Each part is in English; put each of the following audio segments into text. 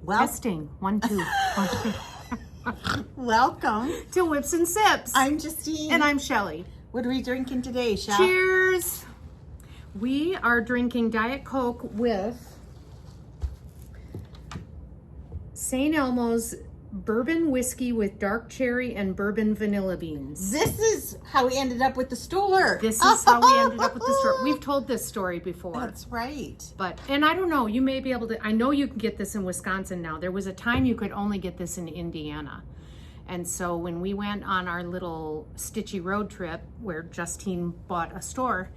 Testing. 1, 2. 1, 2. Welcome To Whips and Sips. I'm Justine. And I'm Shelly. What are we drinking today, Shel? Cheers. We are drinking Diet Coke with St. Elmo's bourbon whiskey with dark cherry and bourbon vanilla beans. This is how we ended up with the store. This is how we ended up with the store. We've told this story before. That's right. And I don't know, you may be able to, I know you can get this in Wisconsin now. There was a time you could only get this in Indiana. And so when we went on our little Stitchy road trip where Justine bought a store,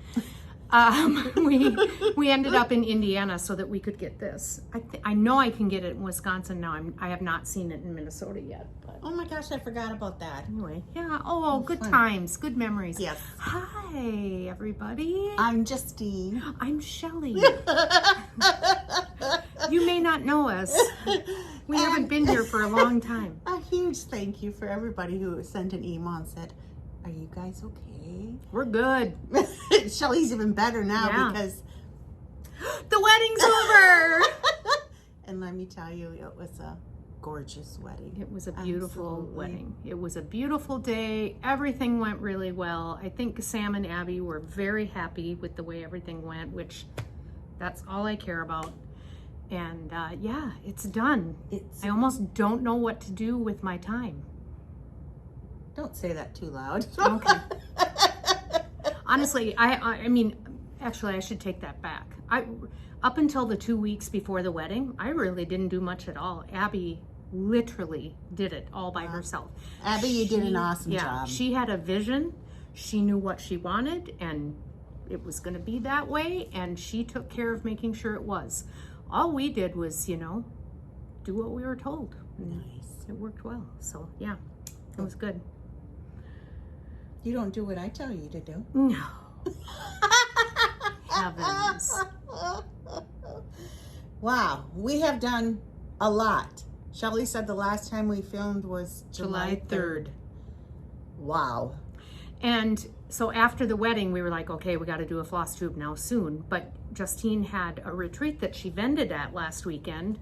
we ended up in Indiana so that we could get this. I know I can get it in Wisconsin now. I have not seen it in Minnesota yet. But Oh my gosh, I forgot about that. anyway, yeah. Oh, good fun. times, good memories. Yes. Hi, everybody. I'm Justine. I'm Shelly. You may not know us. We haven't been here for a long time. A huge thank you for everybody who sent an email and said, "Are you guys okay?" We're good. Shelly's even better now Yeah. because The wedding's over. and let me tell you, it was a gorgeous wedding. It was a beautiful Absolutely. wedding. It was a beautiful day. Everything went really well. I think Sam and Abby were very happy with the way everything went, which that's all I care about. And yeah, it's done. I almost don't know what to do with my time. Don't say that too loud. Okay. Honestly, I mean, actually, I should take that back. Up until the 2 weeks before the wedding, I really didn't do much at all. Abby literally did it all by herself. Abby, you did an awesome job. She had a vision. She knew what she wanted, and it was going to be that way, and she took care of making sure it was. All we did was, do what we were told. Nice. It worked well. So, yeah, it was good. You don't do what I tell you to do. No. Heavens. Wow, we have done a lot. Shelly said the last time we filmed was July 3rd. Wow. And so after the wedding, we were like, okay, we got to do a Flosstube now soon. But Justine had a retreat that she vended at last weekend.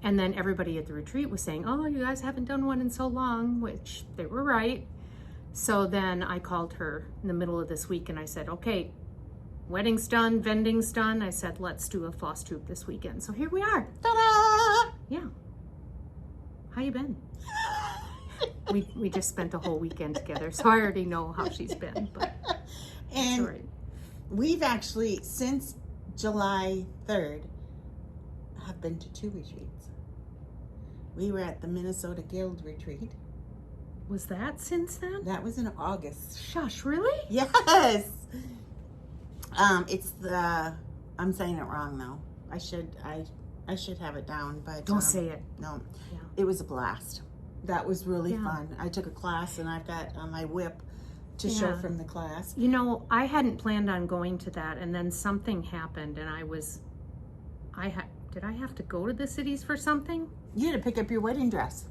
And then everybody at the retreat was saying, oh, you guys haven't done one in so long, which they were right. So then I called her in the middle of this week and I said, okay, wedding's done, vending's done. I said, let's do a Flosstube this weekend. So here we are. Ta-da! Yeah. How you been? We just spent a whole weekend together, so I already know how she's been, but And sorry. we've actually, since July 3rd, have been to 2 retreats. We were at the Minnesota Guild retreat. Was that since then? That was in August. Shush, really? Yes. It's the, I'm saying it wrong though. I should have it down, but Don't say it. No, Yeah. it was a blast. That was really Yeah. fun. I took a class and I've got my whip to show Yeah. from the class. I hadn't planned on going to that, and then something happened, and did I have to go to the cities for something? You had to pick up your wedding dress.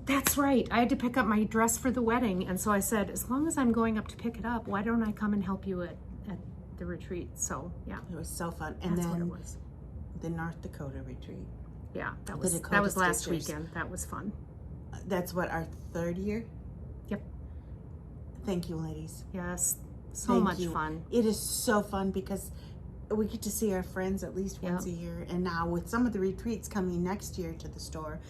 That's right. I had to pick up my dress for the wedding, and so I said, as long as I'm going up to pick it up, why don't I come and help you at the retreat? So, yeah. It was so fun. And That's then what it was. the North Dakota retreat. Yeah, that Dakota was last Stitchers. weekend. That was fun. That's what, our 3rd year? Yep. Thank you, ladies. Yes. So Thank much you. fun. It is so fun because we get to see our friends at least once a year. And now with some of the retreats coming next year to the store,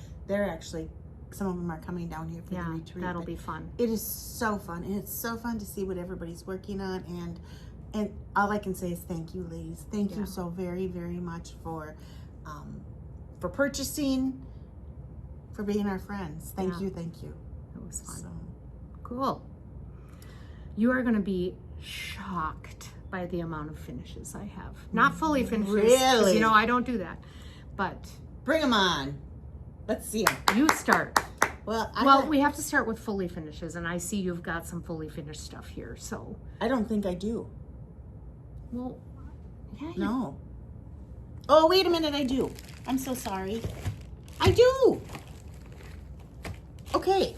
some of them are coming down here for the retreat. That'll but be fun. It is so fun. And it's so fun to see what everybody's working on. And all I can say is thank you, ladies. Thank you so very, very much for purchasing, for being our friends. Thank you. It was fun. So, Cool. You are going to be shocked by the amount of finishes I have. Not fully finishes. 'Cause, Really? I don't do that. But bring them on. Let's see them. you start. Well, We have to start with fully finishes, and I see you've got some fully finished stuff here. So, I don't think I do. well, yeah. No. Oh, wait a minute, I do. I'm so sorry. I do. Okay.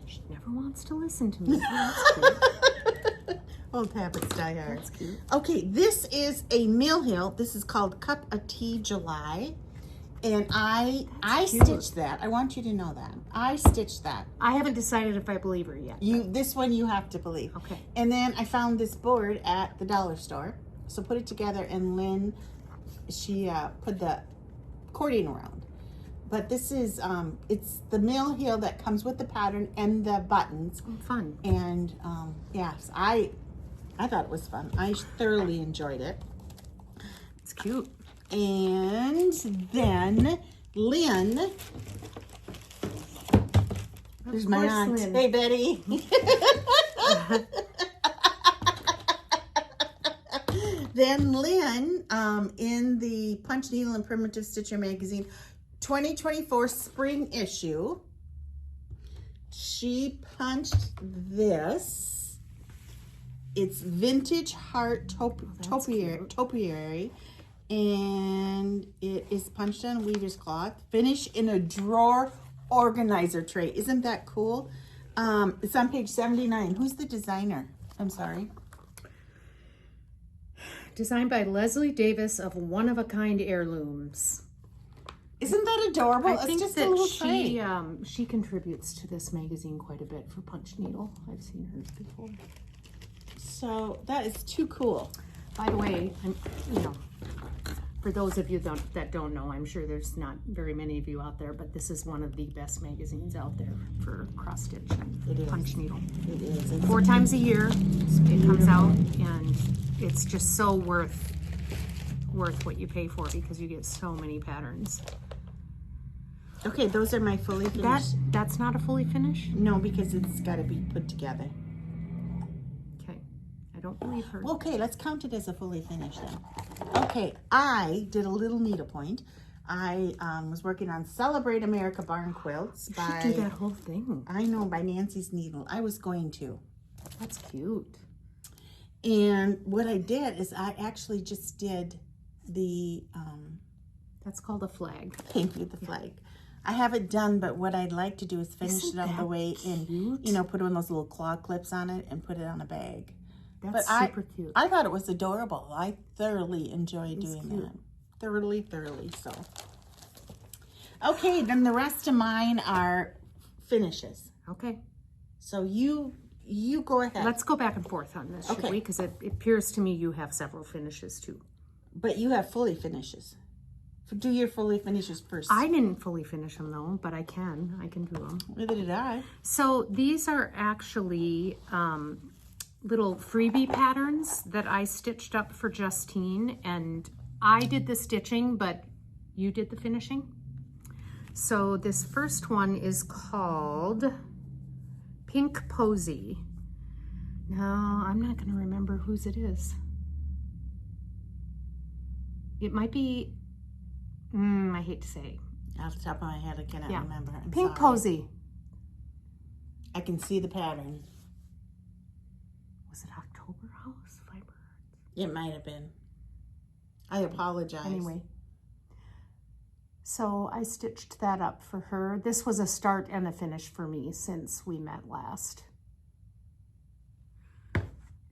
She never wants to listen to me. Oh, that's cute. Old habits die hard. That's cute. Okay, this is a Mill Hill. This is called Cup of Tea July. And I cute. stitched that. I want you to know that. I stitched that. I haven't decided if I believe her yet. This one you have to believe. Okay. And then I found this board at the dollar store. So put it together, and Lynn, she put the cording around. But this is, it's the mill heel that comes with the pattern and the buttons. Oh, fun. And yes, I thought it was fun. I thoroughly enjoyed it. It's cute. And then Lynn, there's my aunt. Lynn. Hey, Betty. Then Lynn, in the Punch Needle and Primitive Stitcher magazine 2024 spring issue, she punched this. It's vintage heart topiary, and it is punched on weaver's cloth, finished in a drawer organizer tray. Isn't that cool? It's on page 79. Who's the designer? I'm sorry. Designed by Leslie Davis of One of a Kind Heirlooms. Isn't that adorable? I think it's just that a little tray. she contributes to this magazine quite a bit for Punch Needle. I've seen hers before. So that is too cool. By the way, for those of you that don't know, I'm sure there's not very many of you out there, but this is one of the best magazines out there for cross stitch and Punch Needle. It is. It's 4 times a year it comes out, and it's just so worth what you pay for because you get so many patterns. okay, those are my fully finished. That's not a fully finished? No, because it's got to be put together. Okay, I don't believe her. Okay, let's count it as a fully finished then. Okay, I did a little needlepoint. I was working on Celebrate America Barn Quilts You by, should do that whole thing. I know, by Nancy's Needle. I was going to. That's cute. And what I did is I actually just did the, That's called a flag. thank you, the flag. I have it done, but what I'd like to do is finish Isn't it all the that way and, cute? put one of those little claw clips on it and put it on a bag. That's But super cute. I thought it was adorable. I thoroughly enjoyed doing cute. that. Thoroughly, so. Okay, then the rest of mine are finishes. Okay. So you go ahead. Let's go back and forth on this, should Okay. we? Because it appears to me you have several finishes too. But you have fully finishes. Do your fully finishes first. I didn't fully finish them though, but I can do them. Neither did I. So these are actually little freebie patterns that I stitched up for Justine, and I did the stitching, but you did the finishing. So this first one is called Pink Posy. No, I'm not going to remember whose it is. It might be, I hate to say. Off the top of my head, I cannot remember. I'm Pink sorry. Posy. I can see the pattern. Was it October House Fiber? It might have been. I apologize. Anyway. So I stitched that up for her. This was a start and a finish for me since we met last.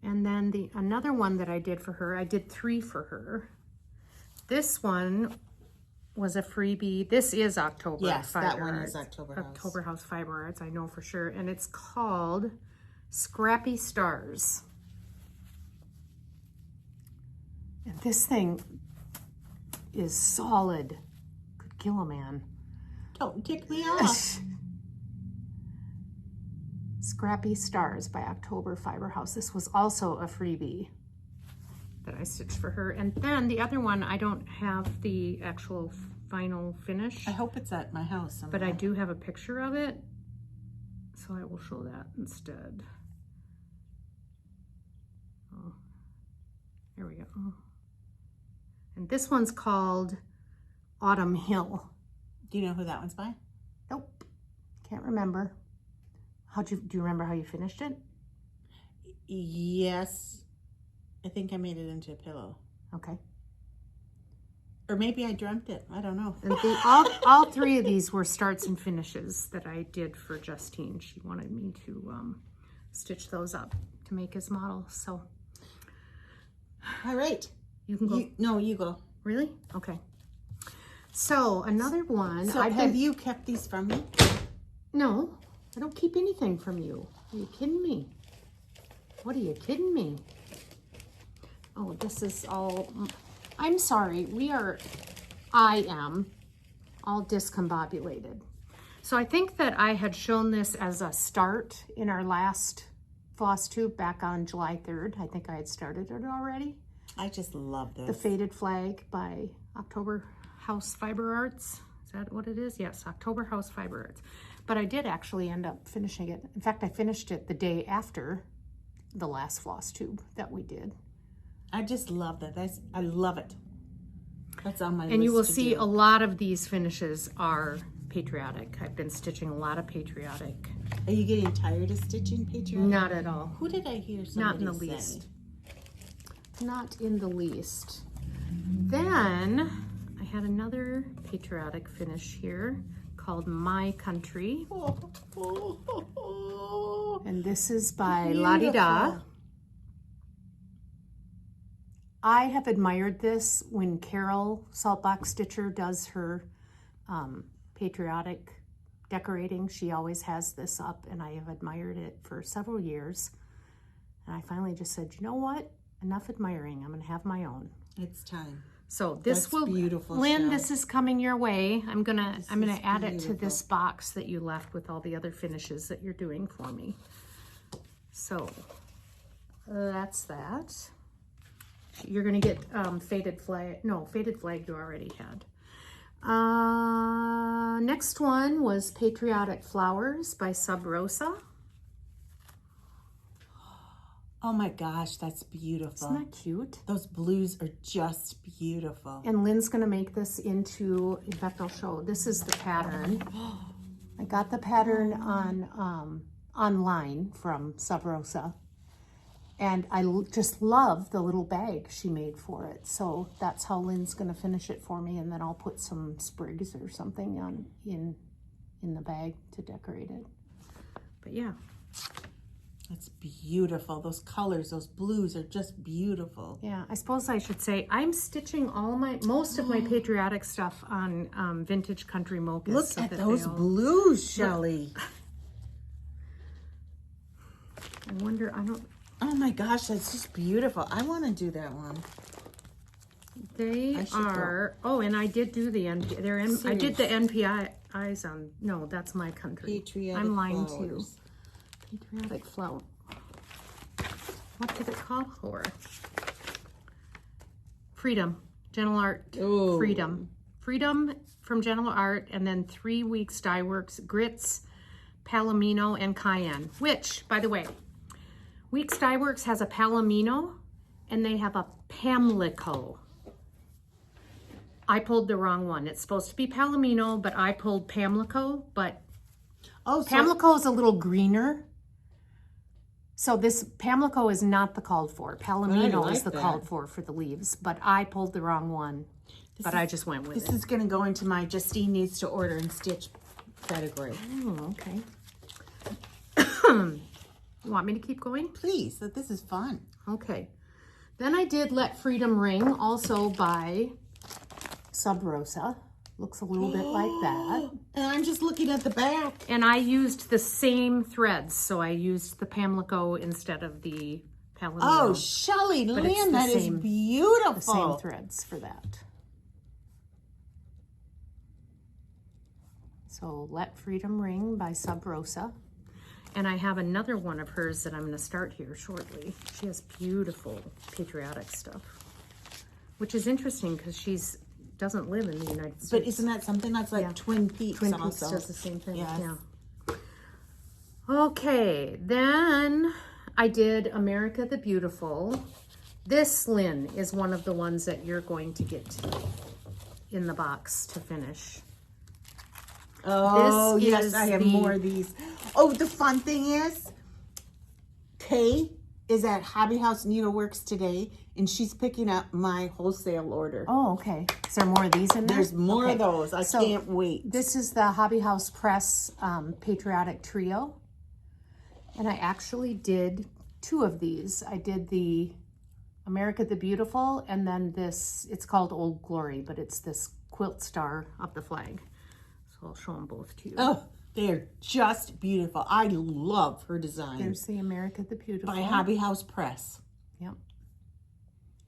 And then another one that I did for her, I did 3 for her. This one was a freebie. This is October. Yes, Fiber that one Arts. is October House. October House Fiber Arts, I know for sure. And it's called Scrappy Stars. And this thing is solid. Could kill a man. Don't tick me off. Scrappy Stars by October Fiber House. This was also a freebie that I stitched for her. And then the other one, I don't have the actual final finish, I hope it's at my house somewhere. but I do have a picture of it. So I will show that instead. Oh, here we go. Oh. And this one's called Autumn Hill. Do you know who that one's by? Nope, can't remember. Do you remember how you finished it? Yes. I think I made it into a pillow. Okay. Or maybe I dreamt it. I don't know. And all 3 of these were starts and finishes that I did for Justine. She wanted me to stitch those up to make his model. So, all right. you can go. No, you go. Really? Okay. So another one. So have you kept these from me? No, I don't keep anything from you. Are you kidding me? What are you kidding me? Oh, this is all, I'm sorry. I am all discombobulated. So I think that I had shown this as a start in our last Flosstube back on July 3rd. I think I had started it already. I just love this. The Faded Flag by October House Fiber Arts. Is that what it is? Yes, October House Fiber Arts. But I did actually end up finishing it. In fact, I finished it the day after the last Flosstube that we did. I just love that. I love it. That's on my list. And you will to see do. a lot of these finishes are patriotic. I've been stitching a lot of patriotic. Are you getting tired of stitching patriotic? Not at all. Who did I hear somebody Not in the say? least. Not in the least. Then I had another patriotic finish here called My Country. And this is by La Di Da. I have admired this when Carol Saltbox Stitcher does her patriotic decorating. She always has this up, and I have admired it for several years. And I finally just said, you know what? Enough admiring. I'm going to have my own. It's time. So this That's will, beautiful, Lynn, Shell. this is coming your way. I'm gonna add it to beautiful. this box that you left with all the other finishes that you're doing for me. So that's that. You're gonna get Faded Flag. No, Faded Flag you already had. Next one was Patriotic Flowers by Sub Rosa. Oh my gosh, that's beautiful. Isn't that cute? Those blues are just beautiful. And Lynn's gonna make this into, in fact, I'll show, this is the pattern. I got the pattern on online from Sub Rosa. And I just love the little bag she made for it. So that's how Lynn's gonna finish it for me, and then I'll put some sprigs or something on in the bag to decorate it. But yeah. That's beautiful. Those colors, those blues are just beautiful. Yeah, I suppose I should say I'm stitching most of my patriotic stuff on Vintage Country Mocha. Look so at that those blues, Shelly. I wonder, Oh my gosh, that's just beautiful. I want to do that one. They are, oh, and I did do the, I did the NPIs on, no, that's My Country. Patriotic I'm lying Flowers. too. Patriotic Flower. What did it call for? Freedom. Gentle Art. Ooh. Freedom. Freedom from Gentle Art, and then 3 weeks Dye Works Grits, Palomino, and Cayenne. Which, by the way, Weeks Dye Works has a Palomino, and they have a Pamlico. I pulled the wrong one. It's supposed to be Palomino, but I pulled Pamlico, but Pamlico is a little greener. So this Pamlico is not the called for. Palomino is the called for the leaves, but I pulled the wrong one. I just went with it. This is going to go into my Justine needs to order and stitch category. Oh, okay. You want me to keep going? Please, this is fun. Okay. Then I did Let Freedom Ring, also by Sub Rosa. Looks a little bit like that. And I'm just looking at the back. And I used the same threads, so I used the Pamlico instead of the Palomino. Oh, Shelly, Lynn, that is beautiful. The same threads for that. So Let Freedom Ring by Sub Rosa. And I have another one of hers that I'm going to start here shortly. She has beautiful patriotic stuff, which is interesting because she's doesn't live in the United States. But isn't that something that's like Twin Peaks Twin also? Peaks does the same thing, Yes. yeah. Okay, then I did America the Beautiful. This, Lynn, is one of the ones that you're going to get in the box to finish. Oh, This yes, is I have more of these. Oh, the fun thing is, Kay is at Hobby House Needleworks today, and she's picking up my wholesale order. Oh, okay. Is there more of these in there? There's more of those. I So, can't wait. This is the Hobby House Press Patriotic Trio. And I actually did 2 of these. I did the America the Beautiful, and then this, it's called Old Glory, but it's this quilt star of the flag. So I'll show them both to you. Oh, they're just beautiful. I love her designs. There's the America the Beautiful. By Hobby House Press. Yep.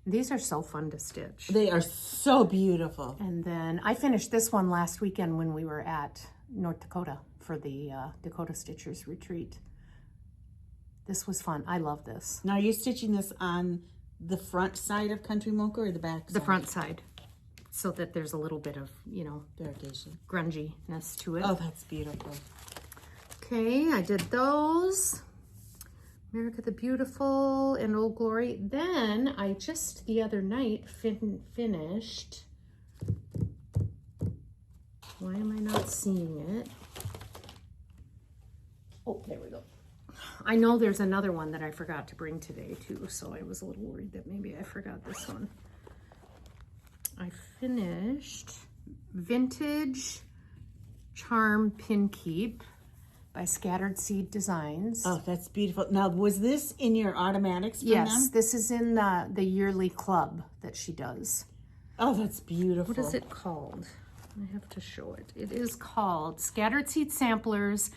These are so fun to stitch. They are so beautiful. And then I finished this one last weekend when we were at North Dakota for the Dakota Stitchers Retreat. This was fun. I love this. Now, are you stitching this on the front side of Country Mocha or the back side? The front side. So that there's a little bit of, variegation, grunginess to it. Oh, that's beautiful. Okay, I did those. America the Beautiful and Old Glory. Then I just the other night finished. Why am I not seeing it? Oh, there we go. I know there's another one that I forgot to bring today too, so I was a little worried that maybe I forgot this one. I finished Vintage Charm Pin Keep by Scattered Seed Designs. Oh, that's beautiful. Now, was this in your automatics from Yes, them? this is in the yearly club that she does. Oh, that's beautiful. What is it called? I have to show it. It is called Scattered Seed Samplers,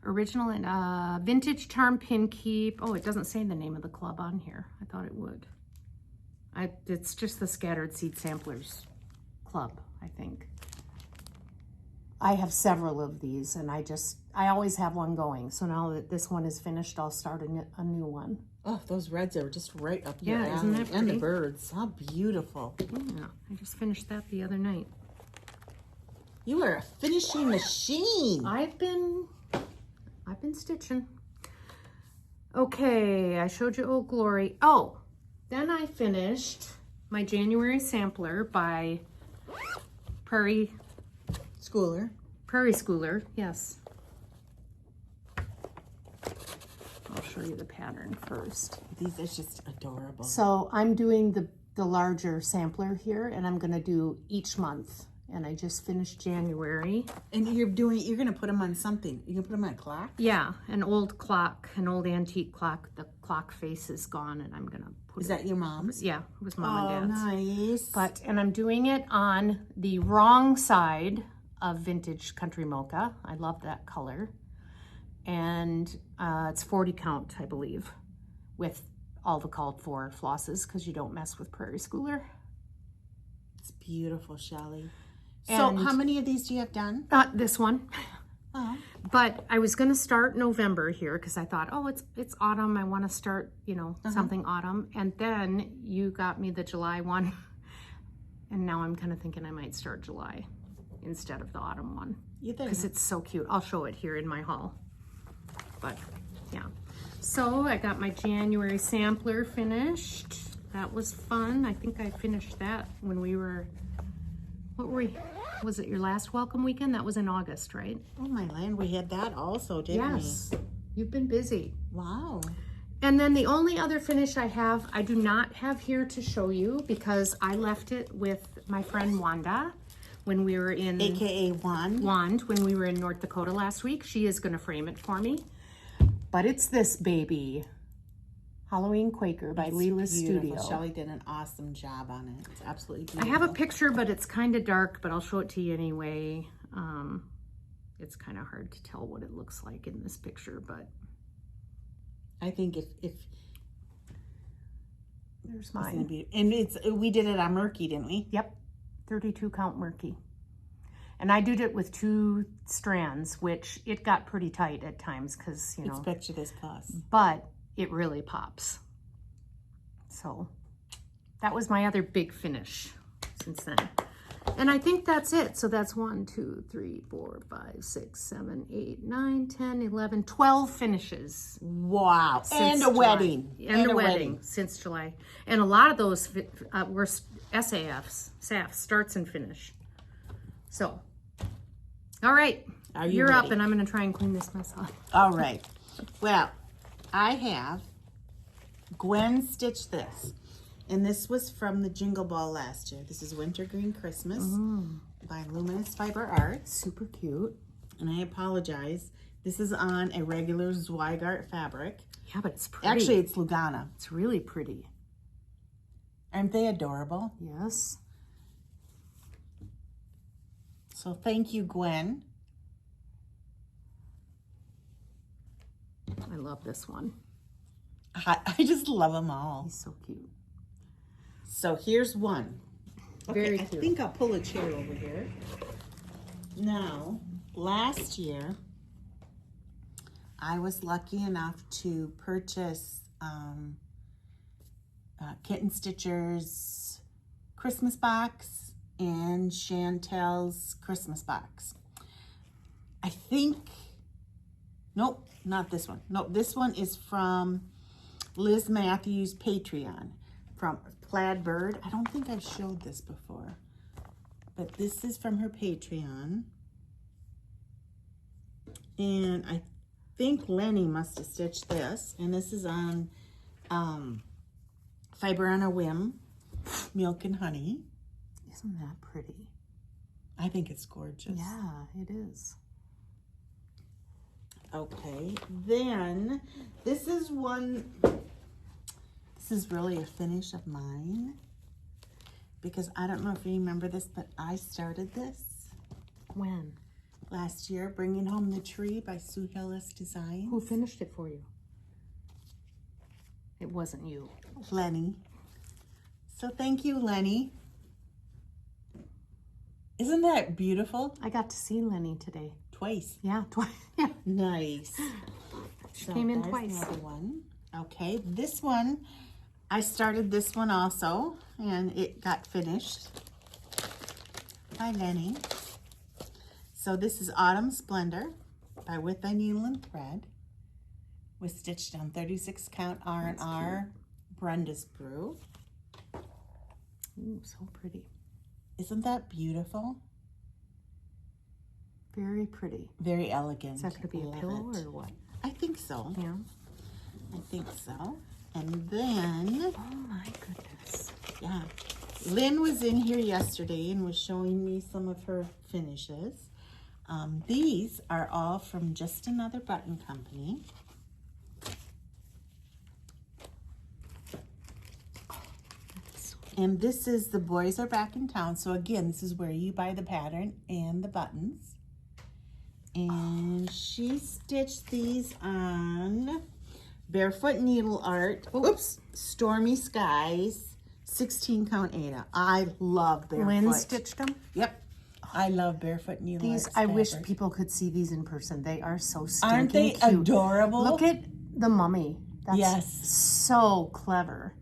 Original and Vintage Charm Pin Keep. Oh, it doesn't say the name of the club on here. I thought it would. It's just the Scattered Seed Samplers Club, I think. I have several of these, and I always have one going. So now that this one is finished, I'll start a new one. Oh, those reds are just right up your alley. Isn't that pretty? And the birds. How beautiful. Yeah, I just finished that the other night. You are a finishing machine. I've been stitching. Okay, I showed you Old Glory. Oh, then I finished my January sampler by Prairie Schooler, yes. I'll show you the pattern first. These are just adorable. So I'm doing the larger sampler here, and I'm gonna do each month. And I just finished January. And you're gonna put them on something. You're gonna put them on a clock? Yeah, an old clock, an old antique clock. The clock face is gone, and I'm gonna put Is that your mom's? Yeah, it was Mom and Dad's. Nice. And I'm doing it on the wrong side of Vintage Country Mocha. I love that color. And it's 40 count, I believe, with all the called for flosses, because you don't mess with Prairie Schooler. It's beautiful, Shelly. So how many of these do you have done? This one. Oh. But I was going to start November here because I thought, oh, it's autumn. I want to start, something autumn. And then you got me the July one. And now I'm kind of thinking I might start July instead of the autumn one. Because it's so cute. I'll show it here in my haul. But yeah. So I got my January sampler finished. That was fun. I think I finished that when we were, was it your last welcome weekend? That was in August, right? Oh my land, we had that also, didn't we? Yes, you've been busy. Wow. And then the only other finish I do not have here to show you because I left it with my friend Wanda when we were in... AKA Wand, when we were in North Dakota last week. She is going to frame it for me. But it's this baby. Halloween Quaker by Leela's Studio. Shelly did an awesome job on it. It's absolutely beautiful. I have a picture, but it's kind of dark, but I'll show it to you anyway. It's kind of hard to tell what it looks like in this picture, but I think if there's mine. And we did it on Murky, didn't we? Yep, 32 count Murky. And I did it with 2 strands, which it got pretty tight at times because, Expect you this plus. But it really pops. So that was my other big finish since then. And I think that's it. So that's 1, 2, 3, 4, 5, 6, 7, 8, 9, 10, 11, 12 finishes. Wow. And a wedding. And a wedding since July. And a lot of those were SAFs, starts and finish. So, all right. You're up, and I'm going to try and clean this mess up. All right. Well, I have Gwen stitched this. And this was from the Jingle Ball last year. This is Wintergreen Christmas by Luminous Fiber Arts. Super cute. And I apologize. This is on a regular Zweigart fabric. Yeah, but it's pretty. Actually, it's Lugana. It's really pretty. Aren't they adorable? Yes. So thank you, Gwen. I love this one. I just love them all. He's so cute. So here's one. Very Okay, cute. I think I'll pull a chair over here. Now, last year, I was lucky enough to purchase Kitten Stitcher's Christmas box and Chantel's Christmas box. I think, nope, not this one. Nope, this one is from Liz Matthews' Patreon from Plaid Bird. I don't think I've showed this before, but this is from her Patreon. And I think Lenny must have stitched this. And this is on Fiber on a Whim, Milk and Honey. Isn't that pretty? I think it's gorgeous. Yeah, it is. Okay, then this is one, this is really a finish of mine because I don't know if you remember this, but I started this When? last year, Bringing Home the Tree by Sue Hillis Designs. Who finished it for you? It wasn't you. Lenny. So thank you, Lenny. Isn't that beautiful? I got to see Lenny today. Twice. Yeah, twice. Yeah. Nice. She came in there's twice. Another one. Okay, this one, I started this one also, and it got finished by Lenny. So this is Autumn Splendor by With Thy Needle and Thread. Was stitched on 36 count R&R Brenda's Brew. Ooh, so pretty. Isn't that beautiful? Very pretty. Very elegant. Is that going to be a Love pillow it. or what? I think so. Yeah. I think so. And then, Oh my goodness. yeah, Lynn was in here yesterday and was showing me some of her finishes. These are all from Just Another Button Company. And this is The Boys Are Back in Town. So again, this is where you buy the pattern and the buttons. And she stitched these on Barefoot Needle Art. Oops, Stormy Skies, 16 count Ada. I love Barefoot. Lynn stitched them? Yep. I love Barefoot Needle These, Art's I wish fabric. people could see these in person. They are so stinking Aren't they cute. adorable? Look at the mummy. That's Yes. so clever.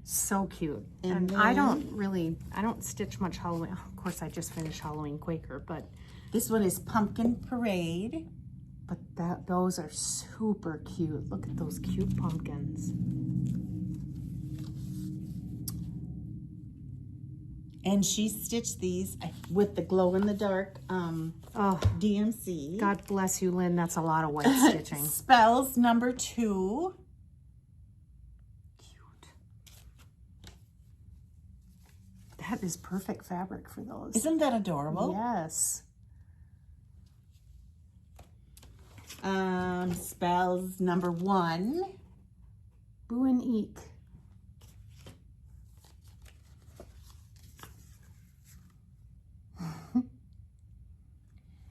So cute. And And I then- don't stitch much Halloween. Of course, I just finished Halloween Quaker, but This one is Pumpkin Parade. those are super cute. Look at those cute pumpkins. And she stitched these with the glow-in-the-dark Oh, DMC. God bless you, Lynn. That's a lot of white stitching. Spells number 2. Cute. That is perfect fabric for those. Isn't that adorable? Yes. Spells number 1. Boo and Eek.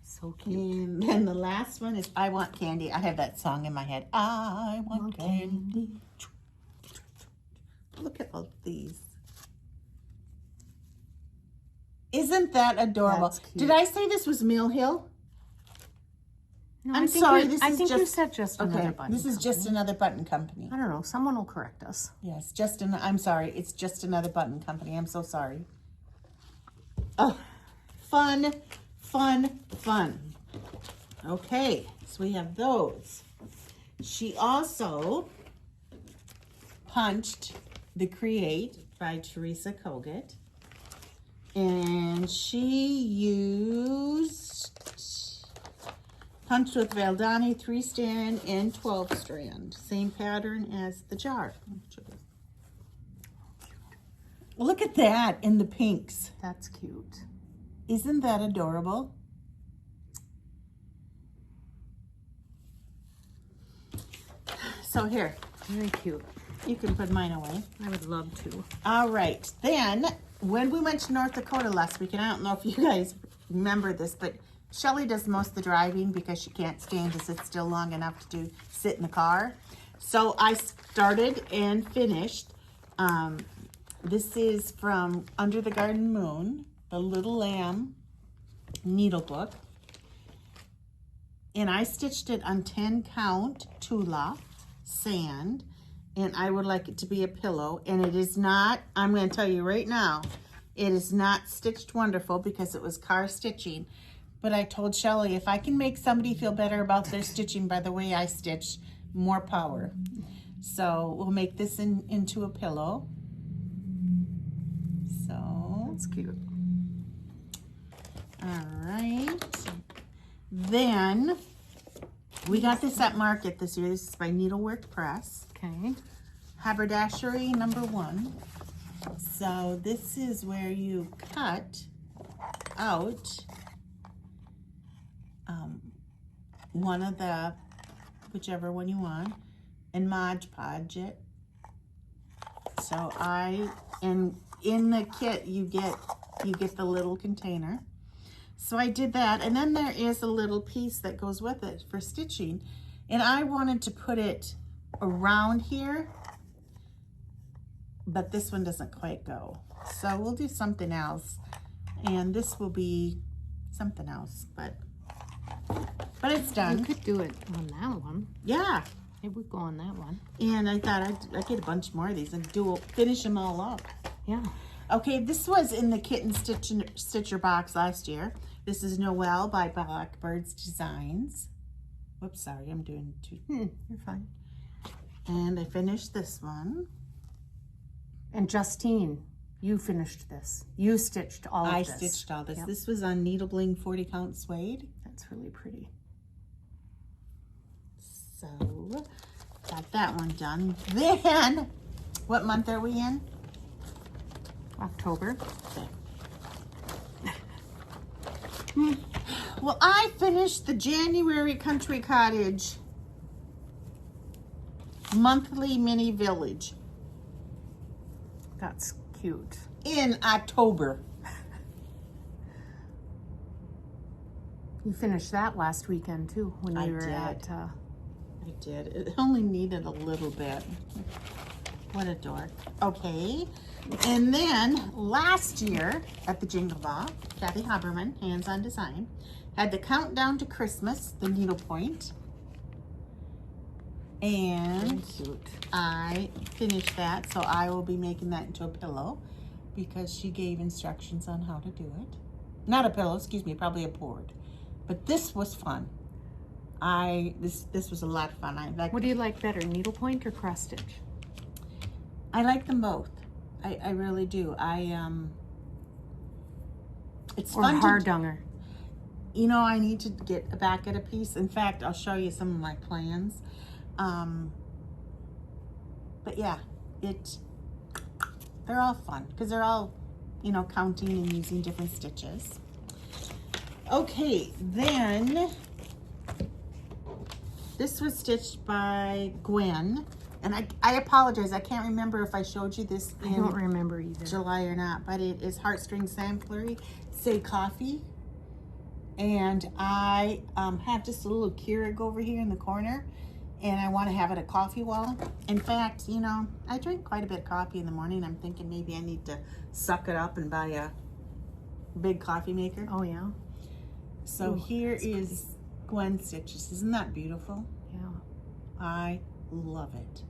So cute. And then the last one is I Want Candy. I have that song in my head. I want candy. Look at all these. Isn't that adorable? That's cute. Did I say this was Mill Hill? No, I'm I think sorry, you- this I is think you just- said just another Okay, button. this is just company. another button company. I don't know. Someone will correct us. Yes, I'm sorry. It's just another button company. I'm so sorry. Oh, fun, fun, fun. Okay, so we have those. She also punched The Create by Teresa Kogut. And she used punched with Valdani 3-strand and 12-strand. Same pattern as the jar. Look at that in the pinks. That's cute. Isn't that adorable? So here, Very cute. you can put mine away. I would love to. All right, then when we went to North Dakota last week, and I don't know if you guys remember this, but Shelly does most of the driving because she can't stand to sit still long enough to sit in the car. So I started and finished. This is from Under the Garden Moon, the Little Lamb needle book. And I stitched it on 10 count Tula sand, and I would like it to be a pillow. And it is not, I'm going to tell you right now, it is not stitched wonderful because it was car stitching. But I told Shelly, if I can make somebody feel better about their stitching by the way I stitch, more power. So we'll make this into a pillow. So That's cute. all right. Then we got this at market this year. This is by Needlework Press. Okay. Haberdashery #1. So this is where you cut out one of the, whichever one you want, and Mod Podge it. So and in the kit you get the little container. So I did that, and then there is a little piece that goes with it for stitching, and I wanted to put it around here, but this one doesn't quite go. So we'll do something else, and this will be something else, but it's done. You could do it on that one. Yeah, It would go on that one. and I thought I'd get a bunch more of these and finish them all up. Yeah. Okay, this was in the Kitten Stitcher box last year. This is Noelle by Blackbird's Designs. Whoops, sorry, I'm doing two. You're fine. And I finished this one. And Justine, you finished this. You stitched all of this. I stitched all this. Yep. This was on Needle-Bling 40 count suede. That's really pretty. So, got that one done. Then, what month are we in? October. Well, I finished the January Country Cottage monthly mini village That's cute. in October. You finished that last weekend too when I we were did. at I did. It only needed a little bit. What a dork. Okay. And then last year at the Jingle Ball, Kathy Haberman, Hands on Design, had the Countdown to Christmas, the needlepoint. And cute. I finished that, so I will be making that into a pillow because she gave instructions on how to do it. Not a pillow, excuse me, probably a board. But this was fun. This was a lot of fun. What do you like better, needlepoint or cross stitch? I like them both. I really do. It's Or fun Hardanger? You know, I need to get back at a piece. In fact, I'll show you some of my plans. But yeah, they're all fun because they're all, you know, counting and using different stitches. Okay, then this was stitched by Gwen. And I apologize, I can't remember if I showed you this I don't remember either. July or not, but it is Heartstring Samplery, Say Coffee. And I have just a little Keurig over here in the corner, and I want to have it a coffee wall. In fact, you know, I drink quite a bit of coffee in the morning. I'm thinking maybe I need to suck it up and buy a big coffee maker. Oh yeah? So Ooh, here is Gwen Stitches. Isn't that beautiful? Yeah. I love it.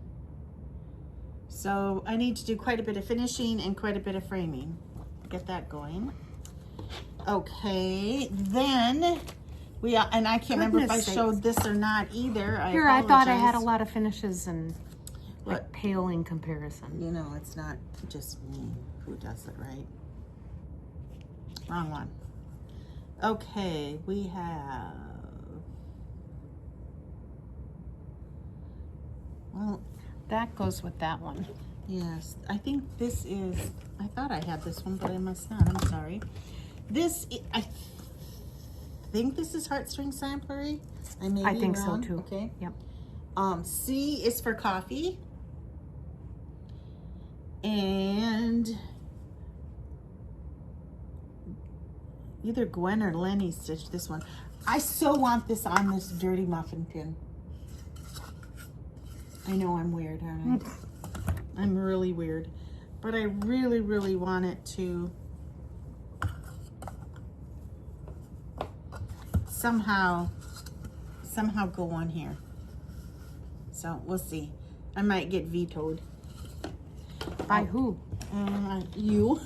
So I need to do quite a bit of finishing and quite a bit of framing. Get that going. Okay, then and I can't remember if I showed this or not either. Here, I thought I had a lot of finishes and like pale in comparison. You know, it's not just me who does it, right? Wrong one. Okay, we have, well, That goes with that one. yes, I think this is, I thought I had this one, but I must not. I'm sorry. I think this is Heartstring Samplery. I may I be think wrong. so too. Okay. Yep. C is for coffee. And either Gwen or Lenny stitched this one. I so want this on this dirty muffin tin. I know I'm weird, aren't I? I'm really weird. But I really, really want it to somehow go on here. So we'll see. I might get vetoed. By who? You.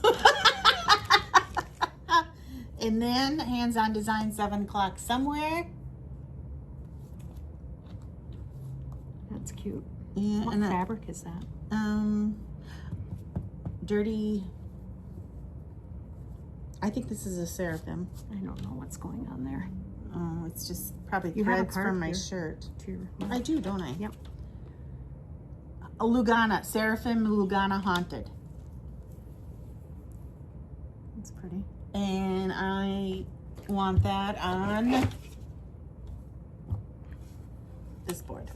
And then hands-on design 7 o'clock somewhere. That's cute. Yeah, What fabric is that? Dirty. I think this is a seraphim. I don't know what's going on there. Oh, it's just probably You have a threads card from my here. shirt. To your, I do, don't I? Yep. A Lugana, Seraphim Lugana Haunted. That's pretty. And I want that on this board.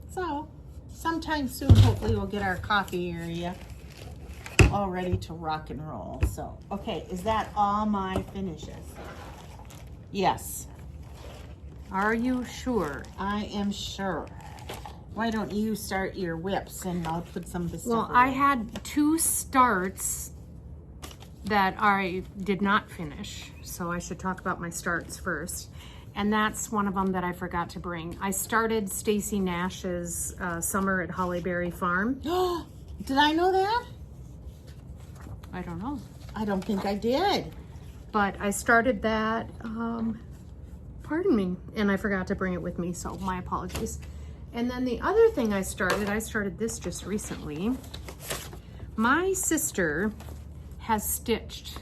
So, sometime soon, hopefully we'll get our coffee area all ready to rock and roll. So, okay, is that all my finishes? Yes, Are you sure? I am sure. Why don't you start your whips and I'll put some of this Well, stuff I away. had 2 starts that I did not finish, so I should talk about my starts first. And that's one of them that I forgot to bring. I started Stacy Nash's Summer at Hollyberry Farm. Did I know that? I don't know. I don't think I did. But I started that, pardon me, and I forgot to bring it with me, so my apologies. And then the other thing I started this just recently. My sister has stitched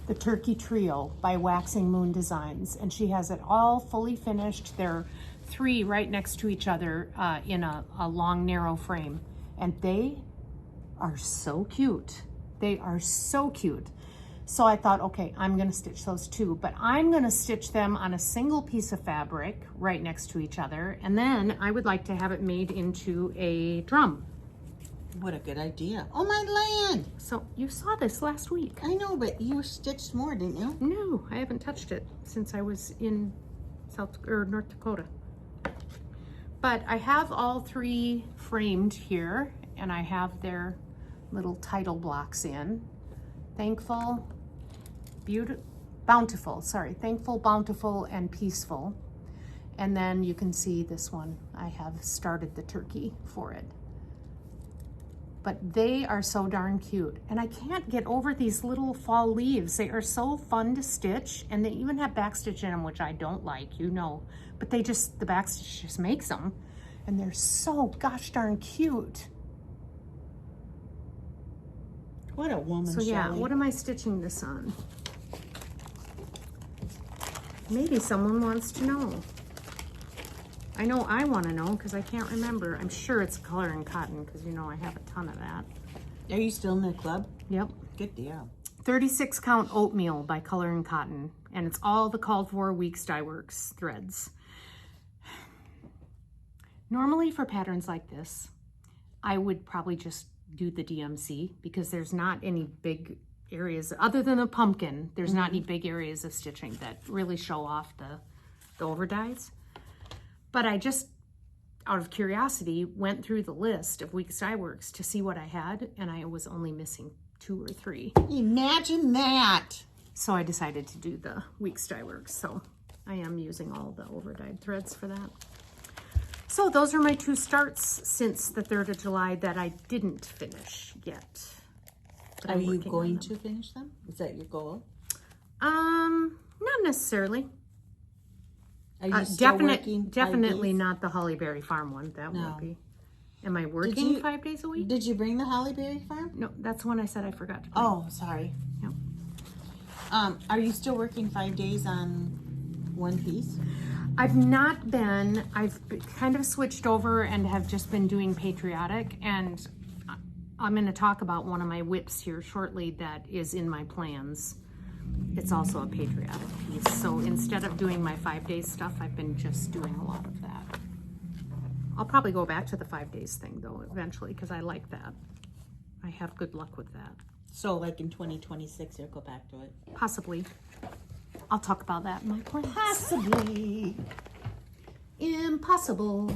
the Turkey Trio by Waxing Moon Designs, and she has it all fully finished. There are 3 right next to each other in a long, narrow frame, and they are so cute. They are so cute. So I thought, okay, I'm gonna stitch those too, but I'm gonna stitch them on a single piece of fabric right next to each other, and then I would like to have it made into a drum. What a good idea. Oh, my land. So you saw this last week. I know, but you stitched more, didn't you? No, I haven't touched it since I was in North Dakota. But I have all 3 framed here, and I have their little title blocks in. Thankful, bountiful, bountiful, and peaceful. And then you can see this one. I have started the turkey for it. But they are so darn cute. And I can't get over these little fall leaves. They are so fun to stitch, and they even have backstitch in them, which I don't like, you know. But the backstitch just makes them. And they're so gosh darn cute. What a woman, So yeah, Shelley. what am I stitching this on? Maybe someone wants to know. I know I want to know because I can't remember. I'm sure it's color and cotton because you know I have a ton of that. Are you still in the club? Yep. Good deal. 36 count oatmeal by Color and Cotton, and it's all the called for Weeks Dye Works threads. Normally for patterns like this, I would probably just do the DMC because there's not any big areas other than the pumpkin. There's not any big areas of stitching that really show off the over dyes. But I just, out of curiosity, went through the list of Weeks Dye Works to see what I had, and I was only missing 2 or 3. Imagine that. So I decided to do the Weeks Dye Works. So I am using all the over-dyed threads for that. So those are my 2 starts since the 3rd of July that I didn't finish yet. But Are I'm you working on going them. to finish them? Is that your goal? Not necessarily. Are you still working 5 Definitely days? not the Hollyberry Farm one. That No. won't be. Am I working you- 5 days a week? Did you bring the Hollyberry Farm? No, that's one I said I forgot to bring. Oh, sorry. No. Are you still working 5 days on one piece? I've not been. Kind of switched over and have just been doing patriotic, and I'm going to talk about one of my whips here shortly that is in my plans. It's also a patriotic piece. So instead of doing my 5 days stuff, I've been just doing a lot of that. I'll probably go back to the 5 days thing though eventually because I like that. I have good luck with that. So like in 2026, you'll go back to it. Possibly. I'll talk about that in my plans. Possibly. Impossible.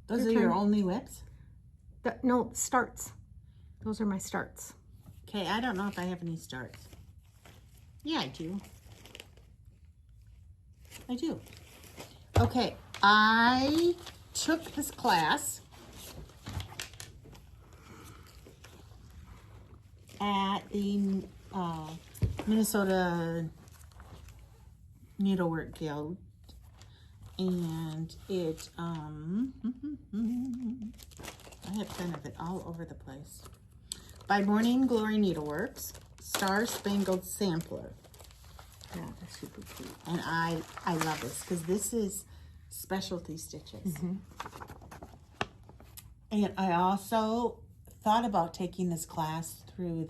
Those are your only whips? No, starts. Those are my starts. Okay, I don't know if I have any starts. Yeah, I do. I do. Okay, I took this class at the Minnesota Needlework Guild, and it I have kind of it all over the place. By Morning Glory Needleworks, Star Spangled Sampler. Yeah, that's super cute. And I love this because this is specialty stitches. And I also thought about taking this class through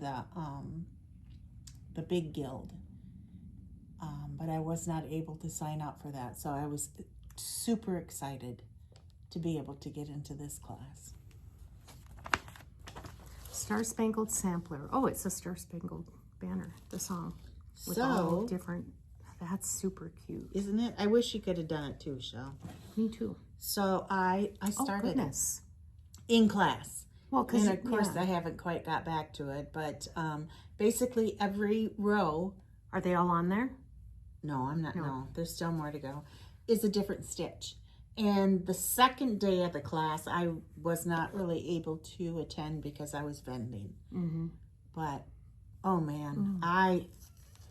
the big guild, but I was not able to sign up for that. So I was super excited to be able to get into this class. Star Spangled Sampler. Oh, it's a Star Spangled Banner, the song. With all different, that's super cute. Isn't it? I wish you could have done it too, Shell. Me too. So I started in class. Well, and of course I haven't quite got back to it, but basically every row. Are they all on there? No, I'm not. No, there's still more to go. Is a different stitch. And the second day of the class, I was not really able to attend because I was vending. But, oh man, I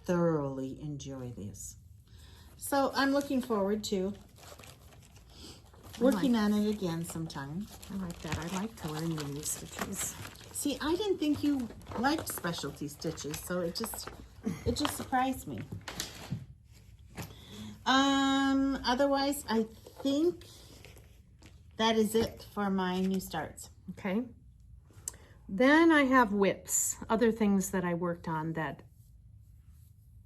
thoroughly enjoy this. So I'm looking forward to working on it again sometime. I like that. I like to learn the new stitches. See, I didn't think you liked specialty stitches, so it just surprised me. Otherwise, I think that is it for my new starts. Okay. Then I have whips, other things that I worked on that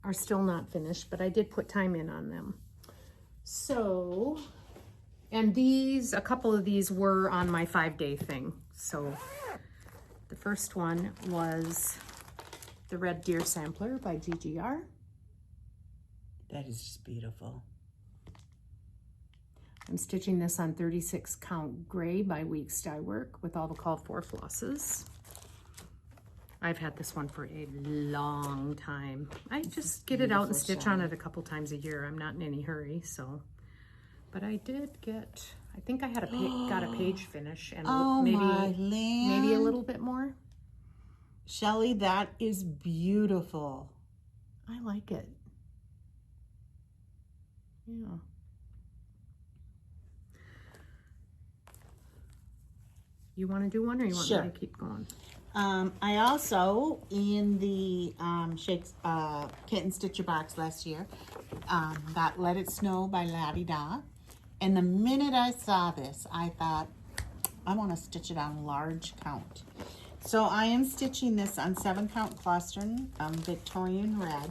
are still not finished, but I did put time in on them. So, and these, a couple of these were on my 5-day thing. So the first one was the Red Deer Sampler by GGR. That is just beautiful. I'm stitching this on 36 count gray by Weeks Dye Work with all the called for flosses. I've had this one for a long time. I just get it out and stitch on it a couple times a year. I'm not in any hurry, so. But I did get, I think I had got a page finish and maybe a little bit more. Shelly, that is beautiful. I like it. Yeah. You want to do one, or you want me to keep going? I also, in the Kitten Stitcher box last year, got Let It Snow by Laddie Da. And the minute I saw this, I thought, I want to stitch it on large count. So I am stitching this on 7 count Flosstube Victorian Red.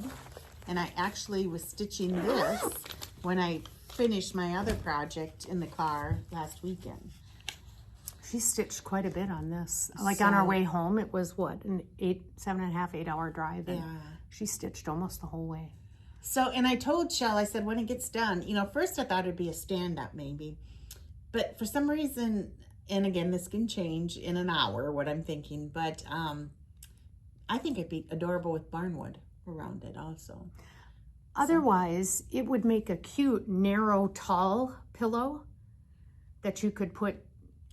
And I actually was stitching this when I finished my other project in the car last weekend. She stitched quite a bit on this. Like on our way home, it was what, an 7.5, 8 hour drive. And she stitched almost the whole way. So, and I told Shell, I said, when it gets done, you know, first I thought it'd be a stand-up maybe. But for some reason, and again, this can change in an hour, what I'm thinking. But I think it'd be adorable with barnwood around it also. Otherwise, it would make a cute, narrow, tall pillow that you could put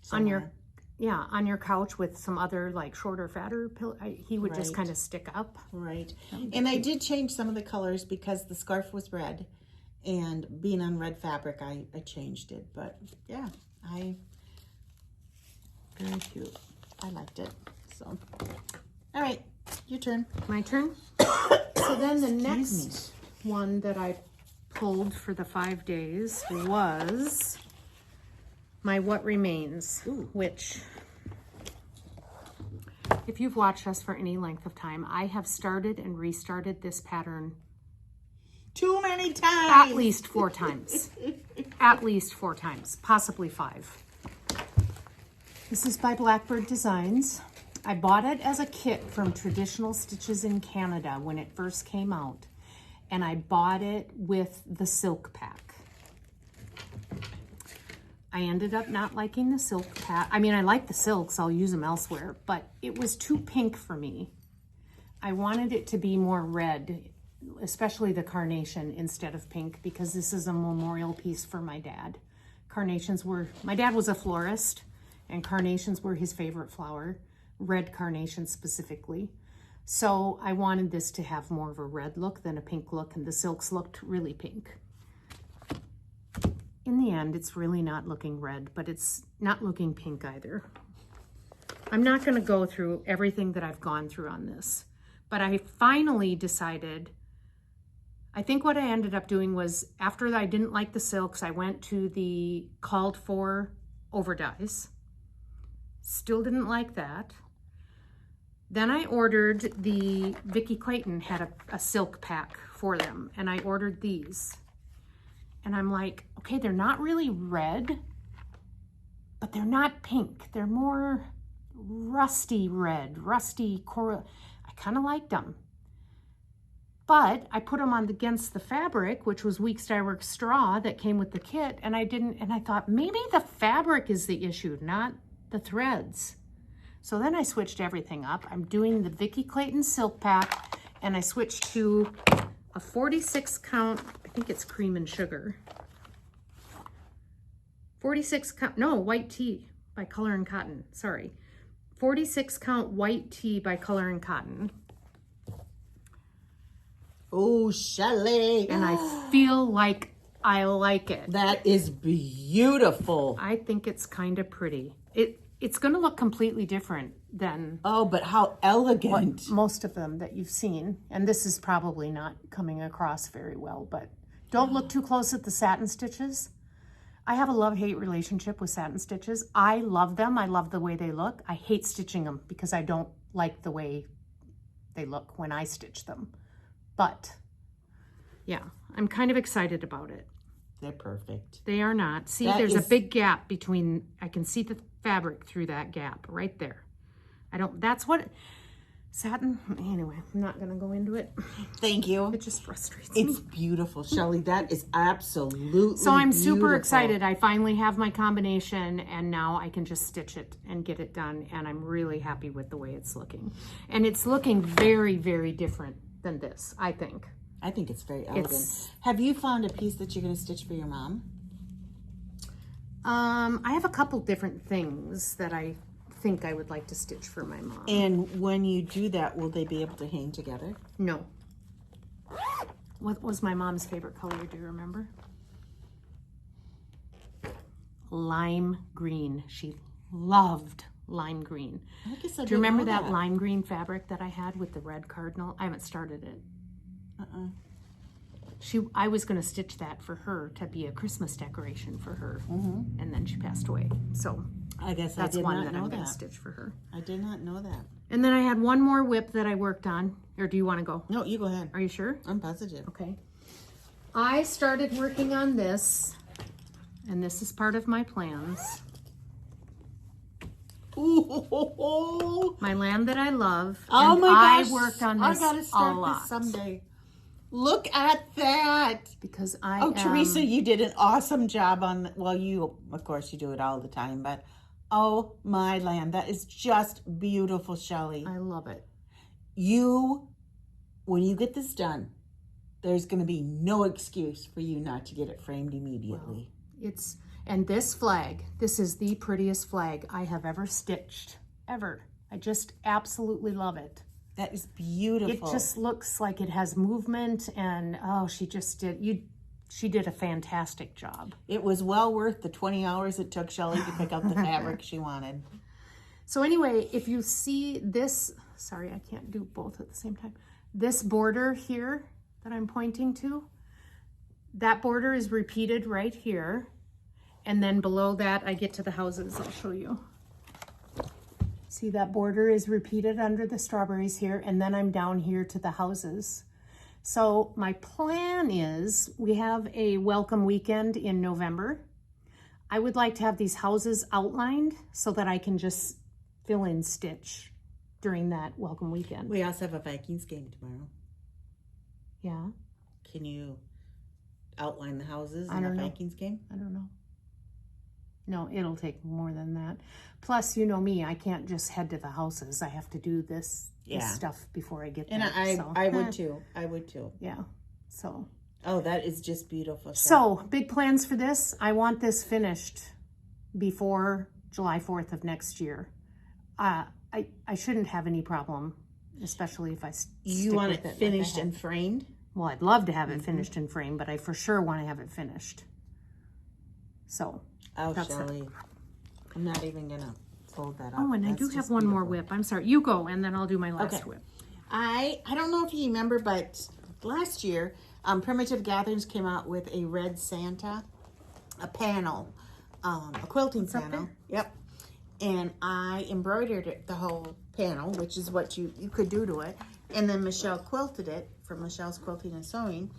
somewhere on your couch with some other like shorter, fatter pillow. He would just kind of stick up. Right. And I did change some of the colors because the scarf was red, and being on red fabric, I changed it. But yeah, very cute. I liked it. So, all right, your turn. My turn. So then the next one that I pulled for the 5 days was my What Remains, which, if you've watched us for any length of time, I have started and restarted this pattern too many times. At least 4 times. At least 4 times, possibly 5. This is by Blackbird Designs, I bought it as a kit from Traditional Stitches in Canada when it first came out. And I bought it with the silk pack. I ended up not liking the silk pack. I mean, I like the silks, I'll use them elsewhere, but it was too pink for me. I wanted it to be more red, especially the carnation instead of pink, because this is a memorial piece for my dad. My dad was a florist, and carnations were his favorite flower, red carnations specifically. So I wanted this to have more of a red look than a pink look, and the silks looked really pink. In the end, it's really not looking red, but it's not looking pink either. I'm not going to go through everything that I've gone through on this, but I finally decided, I think what I ended up doing was, after I didn't like the silks, I went to the called for overdyes. Still didn't like that. Then I ordered the, Vicki Clayton had a silk pack for them, and I ordered these. And I'm like, okay, they're not really red, but they're not pink. They're more rusty red, rusty coral. I kind of liked them. But I put them on against the fabric, which was Weeks Dye Works straw that came with the kit, and I thought maybe the fabric is the issue, not the threads. So then I switched everything up. I'm doing the Vicki Clayton silk pack, and I switched to a 46 count, I think it's cream and sugar. 46 count, no, white tea by Color and Cotton, sorry. 46 count white tea by Color and Cotton. Oh, Shelley. And I feel like I like it. That is beautiful. I think it's kind of pretty. It's going to look completely different than... Oh, but how elegant. Most of them that you've seen. And this is probably not coming across very well, but don't look too close at the satin stitches. I have a love-hate relationship with satin stitches. I love them. I love the way they look. I hate stitching them because I don't like the way they look when I stitch them. But, yeah, I'm kind of excited about it. They're perfect. They are not. See, there's a big gap between, I can see the fabric through that gap right there. That's what, satin, anyway, I'm not going to go into it. Thank you. It just frustrates me. It's beautiful, Shelley. That is absolutely So I'm super beautiful. excited. I finally have my combination, and now I can just stitch it and get it done, and I'm really happy with the way it's looking. And it's looking very, very different than this, I think. I think it's very elegant. Have you found a piece that you're going to stitch for your mom? I have a couple different things that I think I would like to stitch for my mom. And when you do that, will they be able to hang together? No. What was my mom's favorite color? Do you remember? Lime green. She loved lime green. I guess I do you remember that lime green fabric that I had with the red cardinal? I haven't started it. I was going to stitch that for her to be a Christmas decoration for her, and then she passed away. So I guess that's I did one not that know I'm going that. to stitch for her. I did not know that. And then I had one more whip that I worked on. Or do you want to go? No, you go ahead. Are you sure? I'm positive. Okay. I started working on this, and this is part of my plans. Ooh, my land that I love. Oh and my gosh! I worked on this I gotta start a lot. this someday. Look at that! Because I Teresa, you did an awesome job on. Well, you of course you do it all the time, but oh my land, that is just beautiful, Shelley. I love it. When you get this done, there's going to be no excuse for you not to get it framed immediately. Well, and this flag, this is the prettiest flag I have ever stitched, ever. I just absolutely love it. That is beautiful. It just looks like it has movement, and oh, she did a fantastic job. It was well worth the 20 hours it took Shelley to pick out the fabric she wanted. So anyway, if you see this, sorry, I can't do both at the same time. This border here that I'm pointing to, that border is repeated right here. And then below that, I get to the houses. I'll show you. See, that border is repeated under the strawberries here, and then I'm down here to the houses. So my plan is, we have a welcome weekend in November. I would like to have these houses outlined so that I can just fill in stitch during that welcome weekend. We also have a Vikings game tomorrow. Yeah. Can you outline the houses I in the don't know. Vikings game? I don't know. No, it'll take more than that. Plus, you know me, I can't just head to the houses. I have to do this stuff before I get there. And I would too. I would too. Yeah. So. Oh, that is just beautiful. So, big plans for this. I want this finished before July 4th of next year. I shouldn't have any problem, especially if I You want it finished and framed? Well, I'd love to have it finished and framed, but I for sure want to have it finished. So. Oh, Shelley. I'm not even going to fold that up. Oh, and I do have one more whip. I'm sorry. You go, and then I'll do my last whip. I don't know if you remember, but last year, Primitive Gatherings came out with a red Santa, a panel, a quilting panel. Yep. And I embroidered it, the whole panel, which is what you could do to it. And then Michelle quilted it from Michelle's Quilting and Sewing.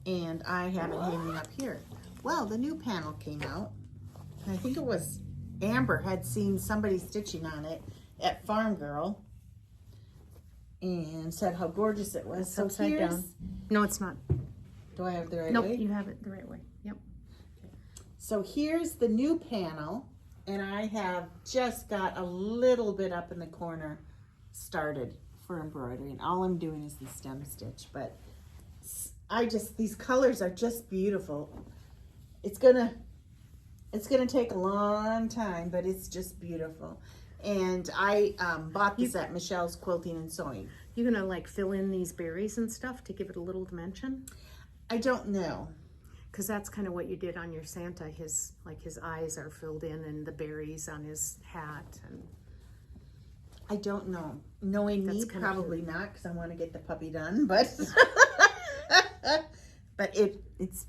And I have it hanging up here. Well, the new panel came out. I think it was Amber had seen somebody stitching on it at Farm Girl and said how gorgeous it was. So upside down. No, it's not. Do I have it the right way? Nope, you have it the right way. Yep. So here's the new panel, and I have just got a little bit up in the corner started for embroidery, and all I'm doing is the stem stitch. But these colors are just beautiful. It's gonna take a long time, but it's just beautiful. And I bought this at Michelle's Quilting and Sewing. You gonna like fill in these berries and stuff to give it a little dimension? I don't know. Because that's kind of what you did on your Santa. His eyes are filled in and the berries on his hat. And I don't know. Knowing me, probably not, because I want to get the puppy done. But but it's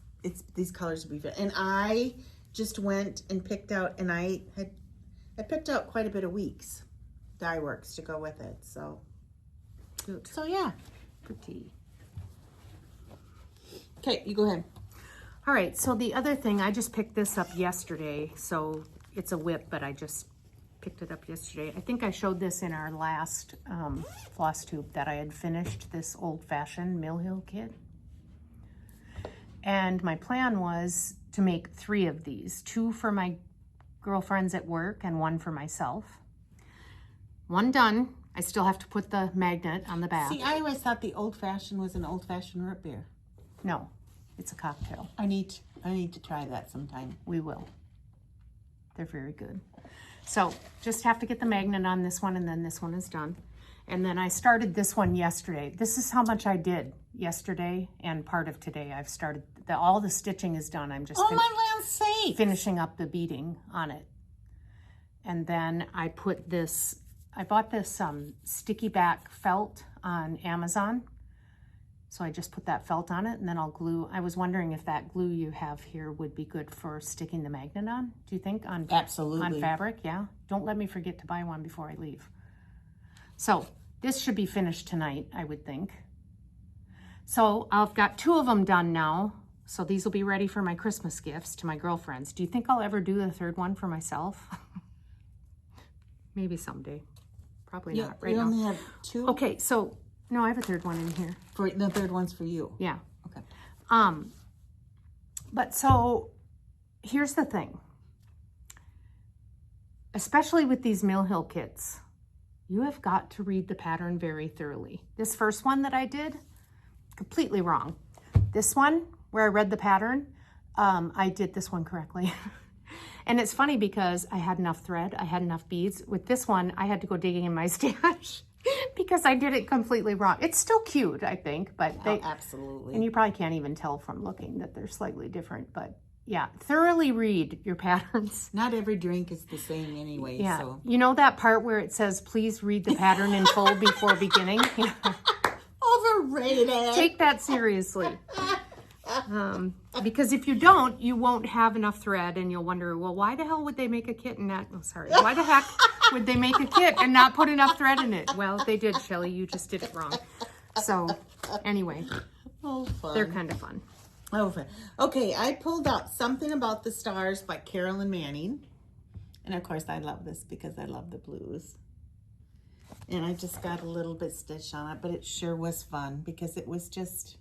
these colors will be fit. And I just went and picked out, and I picked out quite a bit of Weeks dye works to go with it. So good. So yeah, pretty. Okay, you go ahead. All right. So the other thing, I just picked this up yesterday. So it's a whip, but I just picked it up yesterday. I think I showed this in our last Flosstube that I had finished this old-fashioned Mill Hill kit. And my plan was to make 3 of these, 2 for my girlfriends at work and 1 for myself. 1 done. I still have to put the magnet on the back. See, I always thought the old-fashioned was an old-fashioned root beer. No, it's a cocktail. I need to try that sometime. We will. They're very good. So just have to get the magnet on this one, and then this one is done. And then I started this one yesterday. This is how much I did yesterday and part of today. I've started, all the stitching is done. I'm just finishing up the beading on it. And then I put this, I bought this sticky back felt on Amazon. So I just put that felt on it, and then I'll glue. I was wondering if that glue you have here would be good for sticking the magnet on. Do you think on fabric? Yeah. Don't let me forget to buy one before I leave. So this should be finished tonight, I would think. So I've got 2 of them done now. So these will be ready for my Christmas gifts to my girlfriends. Do you think I'll ever do the 3rd one for myself? Maybe someday. Probably not right now. You only have 2? Okay, so no, I have a 3rd one in here. For the 3rd one's for you. Yeah. Okay. But so here's the thing. Especially with these Mill Hill kits, you have got to read the pattern very thoroughly. This first one that I did, completely wrong. This one, where I read the pattern, I did this one correctly. And it's funny because I had enough thread, I had enough beads. With this one, I had to go digging in my stash because I did it completely wrong. It's still cute, I think, but absolutely. And you probably can't even tell from looking that they're slightly different, but yeah, thoroughly read your patterns. Not every drink is the same anyway. Yeah. So. You know that part where it says, please read the pattern in full before beginning? Overrated. Take that seriously. Because if you don't, you won't have enough thread, and you'll wonder, well, why the hell would they make a kit and not, why the heck would they make a kit and not put enough thread in it? Well, they did, Shelley, you just did it wrong. So anyway, they're kind of fun. Oh, fun. Okay, I pulled out Something About the Stars by Carolyn Manning. And of course, I love this because I love the blues. And I just got a little bit stitched on it, but it sure was fun because it was just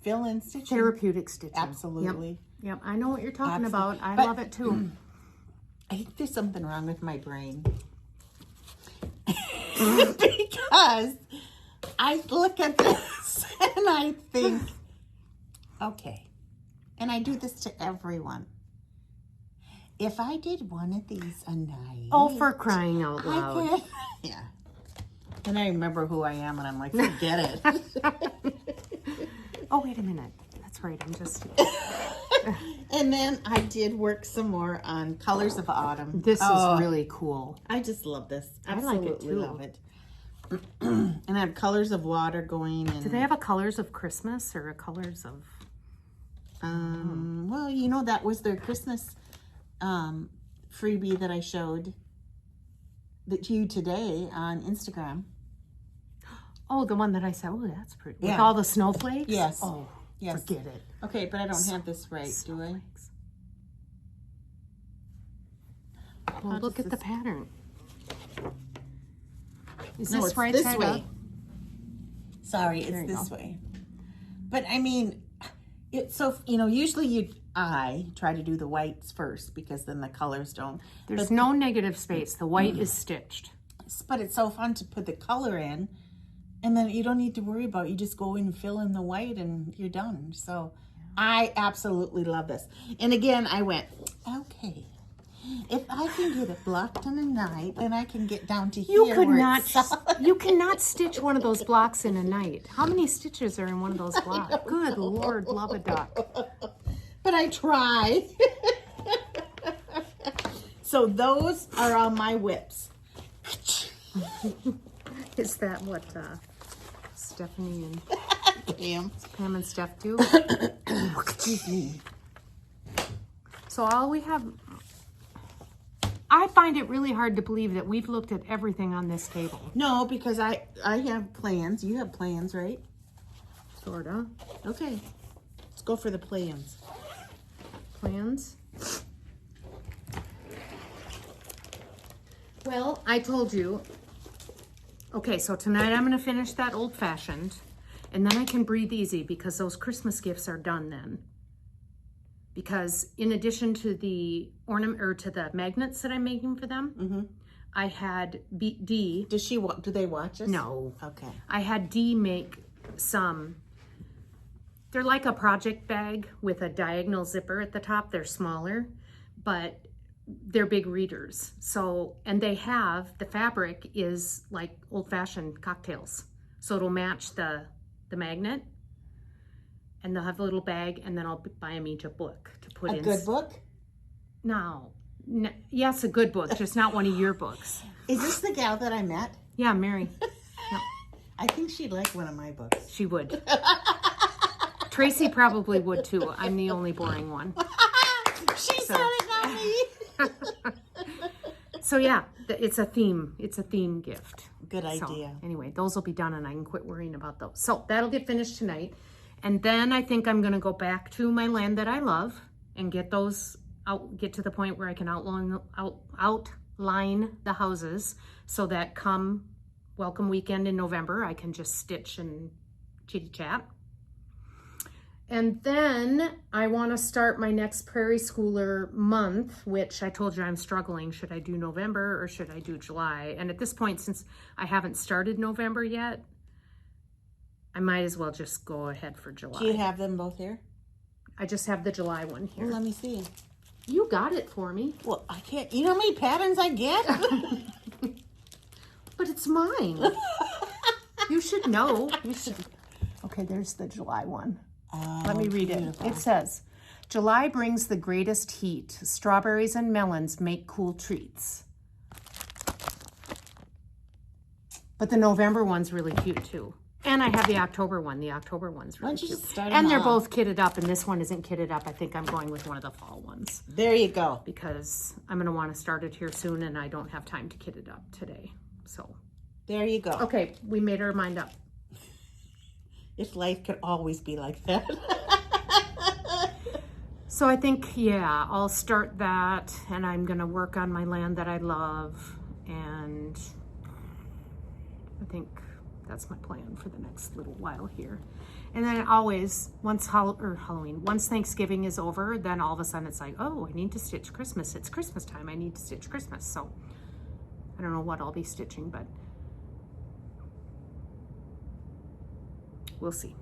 fill in stitching. Therapeutic stitching. Absolutely. Yep, I know what you're talking about. I But love it too. I think there's something wrong with my brain. Because I look at this and I think, okay, and I do this to everyone. If I did one of these a night. Oh, for crying out loud. Yeah. And I remember who I am and I'm like, forget it. Oh, wait a minute. That's right. I'm just... And then I did work some more on Colors of Autumn. This is really cool. I just love this. Absolutely I like it too. Love it. And I have Colors of Water going. And do they have a Colors of Christmas or a Colors of... Well, you know, that was their Christmas freebie that I showed to you today on Instagram. Oh, the one that I said, oh, that's pretty. Yeah. With all the snowflakes? Yes. Oh, yes. forget it. Okay, but I don't have this right, do I? Well, look at the pattern. Is No, this it's right this side way. up? Sorry, it's this way. But I mean, it's so, you know, usually I try to do the whites first because then the colors don't. There's no negative space. The white is stitched. But it's so fun to put the color in and then you don't need to worry about it. You just go in and fill in the white and you're done. So I absolutely love this. And again, I went, okay, if I can get it blocked in a night, then I can get down to here. You cannot stitch one of those blocks in a night. How many stitches are in one of those blocks? Good Lord, love a duck. But I try. So those are all my whips. Is that what Stephanie and Pam and Steph do? Excuse me. So all we have... I find it really hard to believe that we've looked at everything on this table. No, because I have plans. You have plans, right? Sorta. Okay. Let's go for the plans. Plans? Well, I told you. Okay, so tonight I'm going to finish that old fashioned. And then I can breathe easy because those Christmas gifts are done then. Because in addition to the ornament or to the magnets that I'm making for them, I had Dee. Does she? Do they watch us? No. Okay. I had Dee make some. They're like a project bag with a diagonal zipper at the top. They're smaller, but they're big readers. So, and they have the fabric is like old-fashioned cocktails, so it'll match the magnet. And they'll have a little bag, and then I'll buy them each a book to put in. A good book? No. Yes, a good book, just not one of your books. Is this the gal that I met? Yeah, Mary. No. I think she'd like one of my books. She would. Tracy probably would too. I'm the only boring one. She said it, not me. So yeah, it's a theme. It's a theme gift. Good idea. So, anyway, those will be done, and I can quit worrying about those. So that'll get finished tonight. And then I think I'm going to go back to my land that I love and get those out, get to the point where I can outline the houses so that come welcome weekend in November, I can just stitch and chitty chat. And then I want to start my next Prairie Schooler month, which I told you I'm struggling. Should I do November or should I do July? And at this point, since I haven't started November yet, I might as well just go ahead for July. Do you have them both here? I just have the July one here. Well, let me see. You got it for me. Well, I can't. You know how many patterns I get? But it's mine. You should know. You should. Okay, there's the July one. Let me read it. It says, July brings the greatest heat. Strawberries and melons make cool treats. But the November one's really cute too. And I have the October one. The October one's really cute. And they're both kitted up, and this one isn't kitted up. I think I'm going with one of the fall ones. There you go. Because I'm going to want to start it here soon, and I don't have time to kit it up today. So there you go. Okay, we made our mind up. If life could always be like that. So I think, yeah, I'll start that, and I'm going to work on my land that I love. and I think that's my plan for the next little while here. And then always, once Halloween, once Thanksgiving is over, then all of a sudden it's like, oh, I need to stitch Christmas. It's Christmas time. I need to stitch Christmas. So I don't know what I'll be stitching, but we'll see.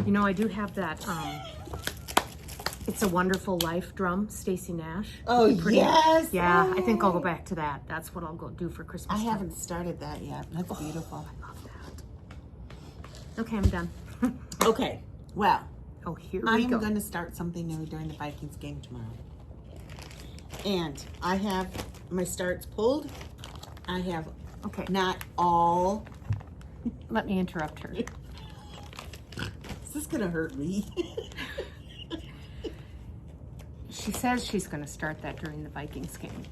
You know, I do have that, It's a Wonderful Life drum, Stacy Nash. Oh, yes. Yeah, oh. I think I'll go back to that. That's what I'll go do for Christmas. I haven't started that yet. That's beautiful. I love that. Okay, I'm done. Okay, well, Oh, here we I am go. going to start something new during the Vikings game tomorrow. And I have my starts pulled. I have Okay, not all. let me interrupt her. Is this going to hurt me? She says she's going to start that during the Vikings game.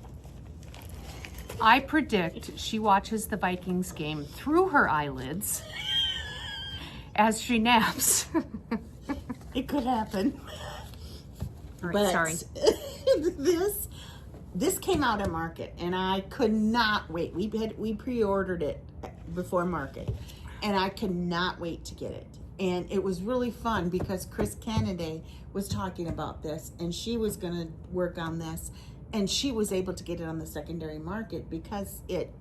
I predict she watches the Vikings game through her eyelids as she naps. It could happen. All right, But sorry. this came out at market, and I could not wait. We pre-ordered it before market, and I could not wait to get it. And it was really fun because Chris Kennedy was talking about this, and she was going to work on this, and she was able to get it on the secondary market because it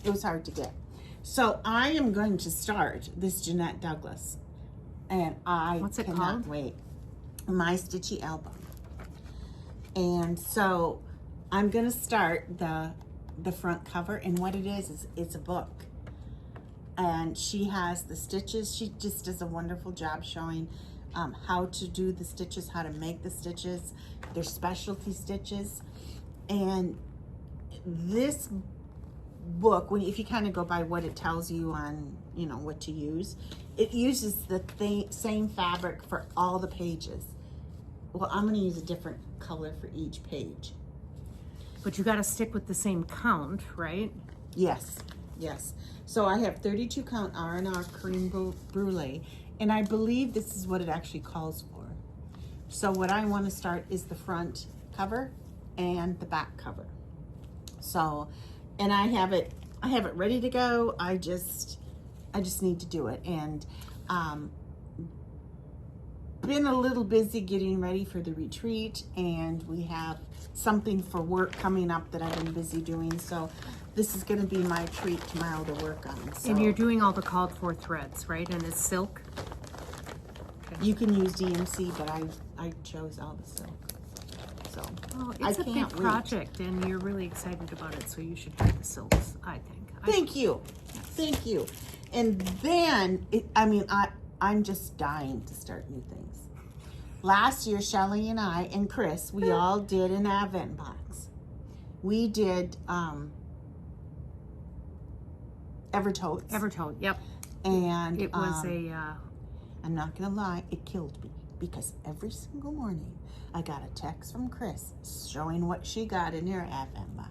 was hard to get. So I am going to start this Jeanette Douglas, and What's it cannot called? wait. My Stitchy album. And so I'm going to start the front cover, and what it is it's a book. And she has the stitches. She just does a wonderful job showing how to do the stitches, how to make the stitches. They're specialty stitches. And this book, if you kind of go by what it tells you on, what to use, it uses the same fabric for all the pages. Well, I'm going to use a different color for each page. But you got to stick with the same count, right? Yes. So I have 32 count R&R cream brulee, and I believe this is what it actually calls for. So what I want to start is the front cover and the back cover. So, and I have it ready to go. I just need to do it. And been a little busy getting ready for the retreat, and we have something for work coming up that I've been busy doing. So this is going to be my treat tomorrow to work on. So And you're doing all the called for threads, right? And it's silk? you can use DMC, but I chose all the silk. So Oh, I it's a big can't wait. project, and you're really excited about it, so you should try the silks, I think. Thank you. Thank you. And then, I'm just dying to start new things. Last year, Shelly and I and Chris, we all did an advent box. We did Evertotes. Evertote, yep. And It was I'm not going to lie, it killed me. Because every single morning, I got a text from Chris showing what she got in her advent box.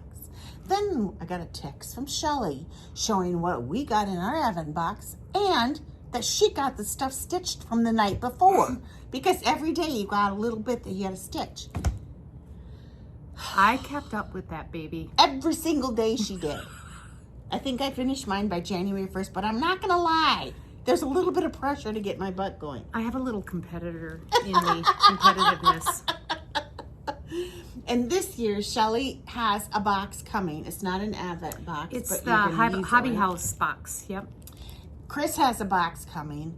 Then I got a text from Shelly showing what we got in our advent box, and that she got the stuff stitched from the night before. Because every day you got a little bit that you had to stitch. I kept up with that baby. Every single day she did. I think I finished mine by January 1st, but I'm not going to lie. There's a little bit of pressure to get my butt going. I have a little competitor in me, competitiveness. And this year, Shelly has a box coming. It's not an advent box. It's but the you can use Hobby it. House box, yep. Chris has a box coming.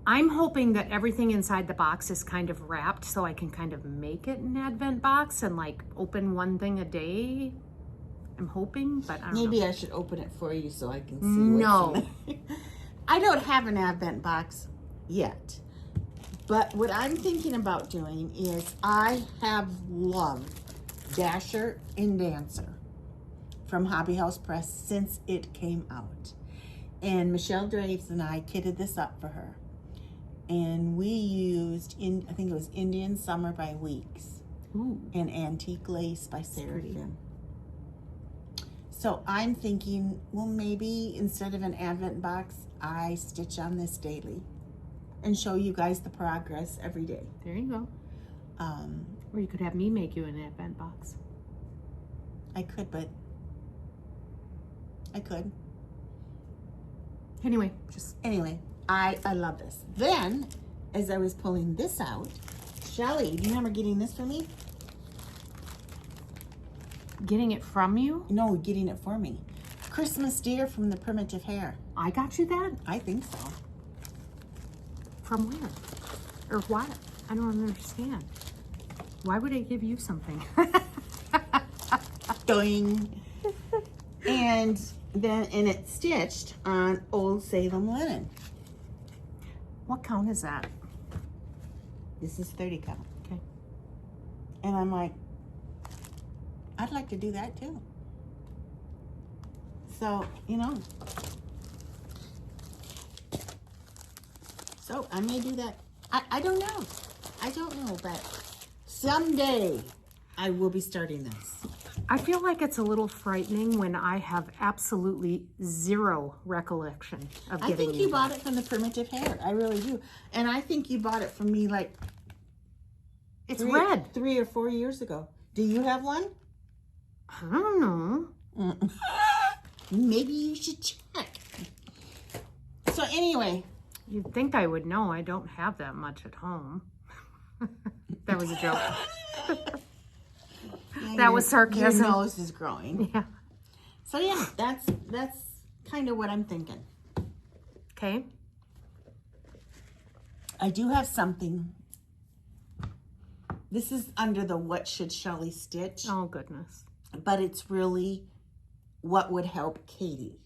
I'm hoping that everything inside the box is kind of wrapped so I can kind of make it an advent box and like open one thing a day. I'm hoping, but I don't know. Maybe I should open it for you so I can see No. what's in it. I don't have an advent box yet. But what I'm thinking about doing is I have loved Dasher and Dancer from Hobby House Press since it came out. And Michelle Draves and I kitted this up for her. And we used, I think it was Indian Summer by Weeks. Ooh. And Antique Lace by Seraphim. So I'm thinking, well, maybe instead of an advent box, I stitch on this daily and show you guys the progress every day. There you go. Or you could have me make you an advent box. I could, but I could. Anyway, I love this. Then, as I was pulling this out, Shelly, do you remember getting this for me? Getting it from you? No, getting it for me. Christmas deer from the Primitive Hair. I got you that? I think so. From where? Or what? I don't understand. Why would I give you something? Doing. And it's stitched on old Salem linen. What count is that? This is 30 count. Okay. And I'm like, I'd like to do that too. So, you know. So I may do that. I don't know. I don't know, but someday I will be starting this. I feel like it's a little frightening when I have absolutely zero recollection of I getting think you bought it from the Primitive Hair. I really do. And I think you bought it from me like It's red. 3 or 4 years ago. Do you have one? I don't know. Maybe you should check. So anyway. You'd think I would know. I don't have that much at home. That was a joke. That was sarcasm. Your nose is growing. Yeah. So yeah, that's kind of what I'm thinking. Okay. I do have something. This is under the What Should Shelly Stitch? Oh, goodness. But it's really what would help Katie.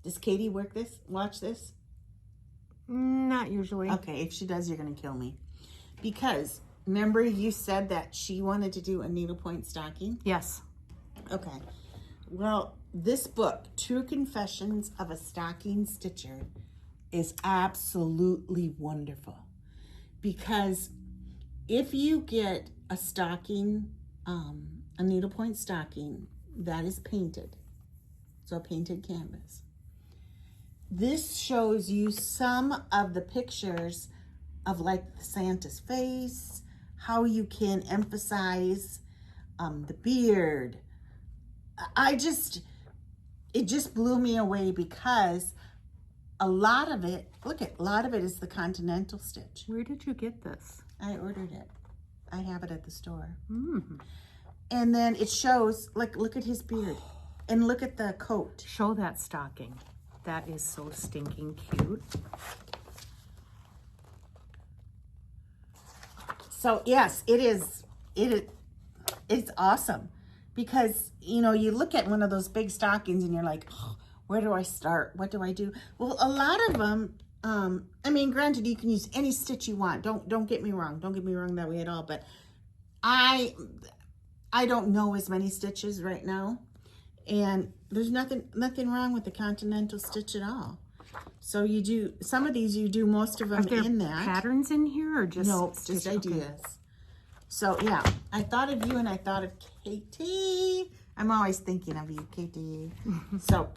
Does Katie work this? Watch this? Not usually. Okay, if she does, you're going to kill me. Because, remember you said that she wanted to do a needlepoint stocking? Yes. Okay. Well, this book, True Confessions of a Stocking Stitcher, is absolutely wonderful. Because if you get a stocking, a needlepoint stocking that is painted, so painted canvas, this shows you some of the pictures of like Santa's face, how you can emphasize the beard. It just blew me away because a lot of it is the continental stitch. Where did you get this? I ordered it. I have it at the store. Mm. And then it shows, like, look at his beard and look at the coat. Show that stocking. That is so stinking cute. So yes, it is. It's awesome because, you know, you look at one of those big stockings and you're like, oh, where do I start? What do I do? Well, a lot of them, I mean, granted, you can use any stitch you want. Don't get me wrong. Don't get me wrong that way at all. But I don't know as many stitches right now, and there's nothing wrong with the continental stitch at all. So you do some of these. You do most of them in that. Patterns in here or just no, just ideas. Okay. So yeah, I thought of you and I thought of Katie. I'm always thinking of you, Katie. So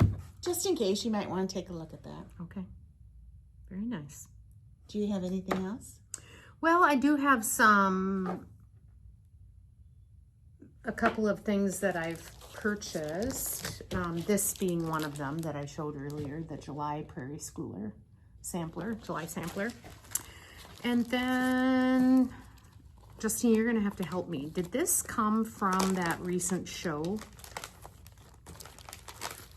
just in case, you might want to take a look at that. Okay. Very nice. Do you have anything else? Well, I do have a couple of things that I've purchased. This being one of them that I showed earlier, the July Prairie Schooler sampler, July sampler. And then, Justine, you're gonna have to help me. Did this come from that recent show?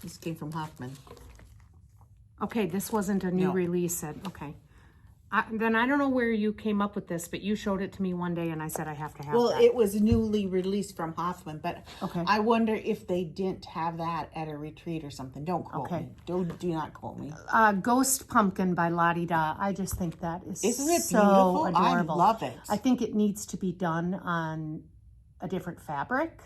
This came from Hoffman. Okay, this wasn't a new release. Okay. Then I don't know where you came up with this, but you showed it to me one day and I said I have to have that. Well, it was newly released from Hoffman, but okay. I wonder if they didn't have that at a retreat or something. Don't quote me. Do not quote me. Ghost Pumpkin by Lottie Da. I just think that is Isn't it so beautiful? adorable. I love it. I think it needs to be done on a different fabric.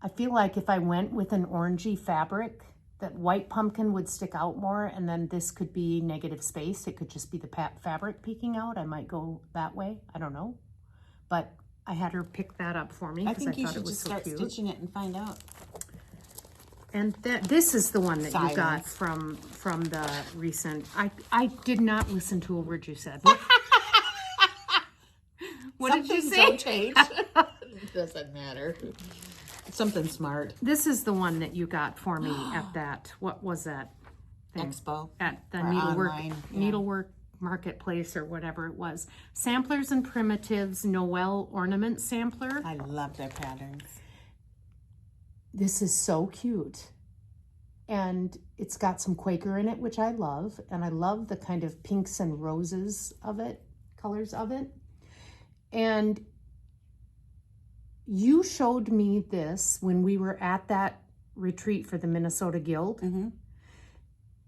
I feel like if I went with an orangey fabric, that white pumpkin would stick out more, and then this could be negative space. It could just be the fabric peeking out. I might go that way. I don't know. But I had her pick that up for me because I thought it was so cute. I think you should just start stitching it and find out. And this is the one that you got from the recent. I did not listen to a word you said. What Some did you things say? don't change. It doesn't matter. Something smart. This is the one that you got for me at that, what was that thing? Expo. At the Or needlework, online, yeah. needlework marketplace or whatever it was. Samplers and Primitives Noel Ornament Sampler. I love their patterns. This is so cute. And it's got some Quaker in it, which I love. And I love the kind of pinks and roses of it, colors of it. And you showed me this when we were at that retreat for the Minnesota Guild. Mm-hmm.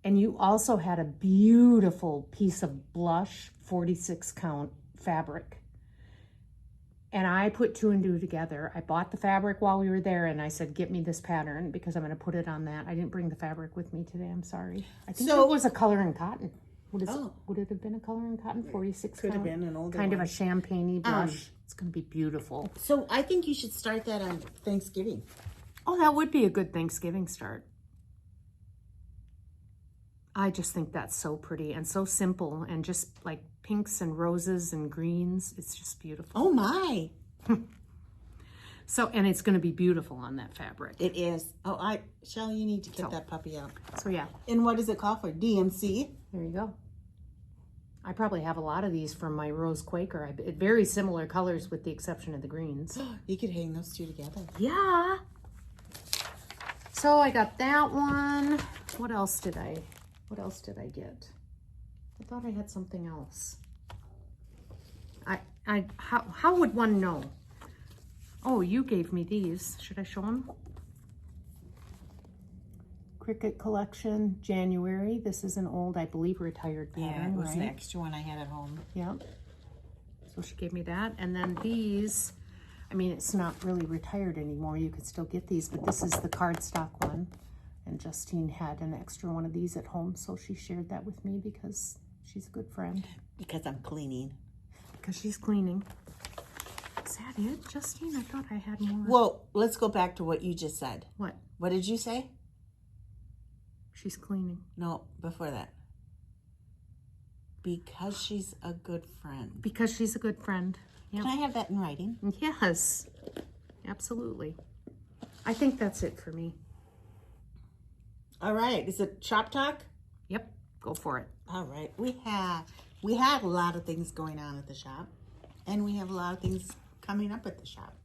And you also had a beautiful piece of blush 46 count fabric. And I put 2 and 2 together. I bought the fabric while we were there, and I said, get me this pattern because I'm going to put it on that. I didn't bring the fabric with me today. I'm sorry. I think it was a color in cotton. Would it have been a color in cotton? 46 Could count? have been an older kind one. of a champagne-y blush. It's going to be beautiful. So I think you should start that on Thanksgiving. Oh, that would be a good Thanksgiving start. I just think that's so pretty and so simple and just like pinks and roses and greens. It's just beautiful. Oh my. So, and it's going to be beautiful on that fabric. It is. Oh, Shelley, you need to get that puppy out. So yeah. And what does it call for? DMC? There you go. I probably have a lot of these from my Rose Quaker. Very similar colors with the exception of the greens. You could hang those 2 together. Yeah. So I got that one. What else did I get? I thought I had something else. How would one know? Oh, you gave me these. Should I show them? Cricket Collection, January. This is an old, I believe, retired pattern, Yeah, it was right? an extra one I had at home. Yep. So she gave me that. And then these, I mean, it's not really retired anymore. You could still get these, but this is the cardstock one. And Justine had an extra one of these at home, so she shared that with me because she's a good friend. Because I'm cleaning. Because she's cleaning. Is that it, Justine? I thought I had more. Well, let's go back to what you just said. What? What did you say? She's cleaning. No, before that. Because she's a good friend. Because she's a good friend. Yep. Can I have that in writing? Yes, absolutely. I think that's it for me. All right. Is it shop talk? Yep, go for it. All right. We had a lot of things going on at the shop, and we have a lot of things coming up at the shop.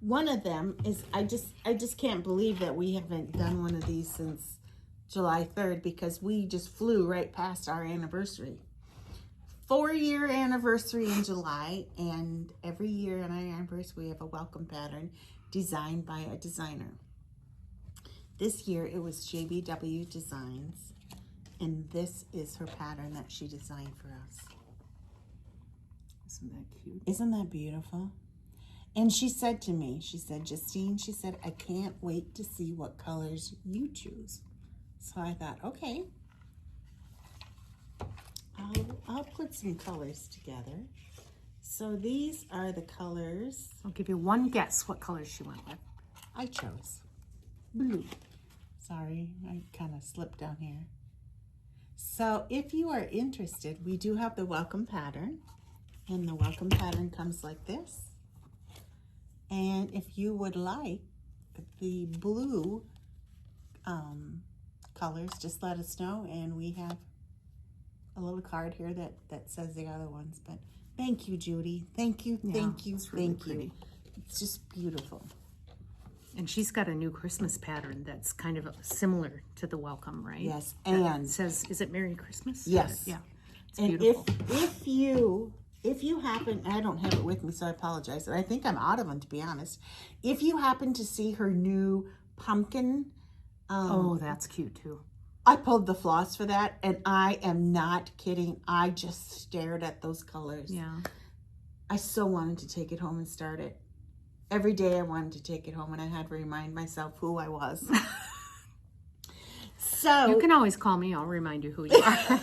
One of them is I just can't believe that we haven't done one of these since July 3rd because we just flew right past our anniversary. 4-year anniversary in July, and every year on our anniversary we have a welcome pattern designed by a designer. This year it was JBW Designs, and this is her pattern that she designed for us. Isn't that cute? Isn't that beautiful? And she said to me, she said, Justine, she said, I can't wait to see what colors you choose. So I thought, okay, I'll put some colors together. So these are the colors I'll give you one guess what colors she went with. I chose. Blue. Sorry, I kind of slipped down here. So if you are interested, we do have the welcome pattern. And the welcome pattern comes like this. And if you would like the blue colors, just let us know. And we have a little card here that says the other ones. But thank you, Judy. Thank you, thank you, it's really thank pretty. you. It's just beautiful. And she's got a new Christmas pattern that's kind of similar to the welcome, right? Yes, That and says, is it Merry Christmas? Yes. Yeah. It's and beautiful. if you happen, I don't have it with me, so I apologize. And I think I'm out of them, to be honest. If you happen to see her new pumpkin, Oh, that's cute too. I pulled the floss for that, and I am not kidding. I just stared at those colors. Yeah. I so wanted to take it home and start it. Every day I wanted to take it home, and I had to remind myself who I was. So You can always call me. I'll remind you who you are.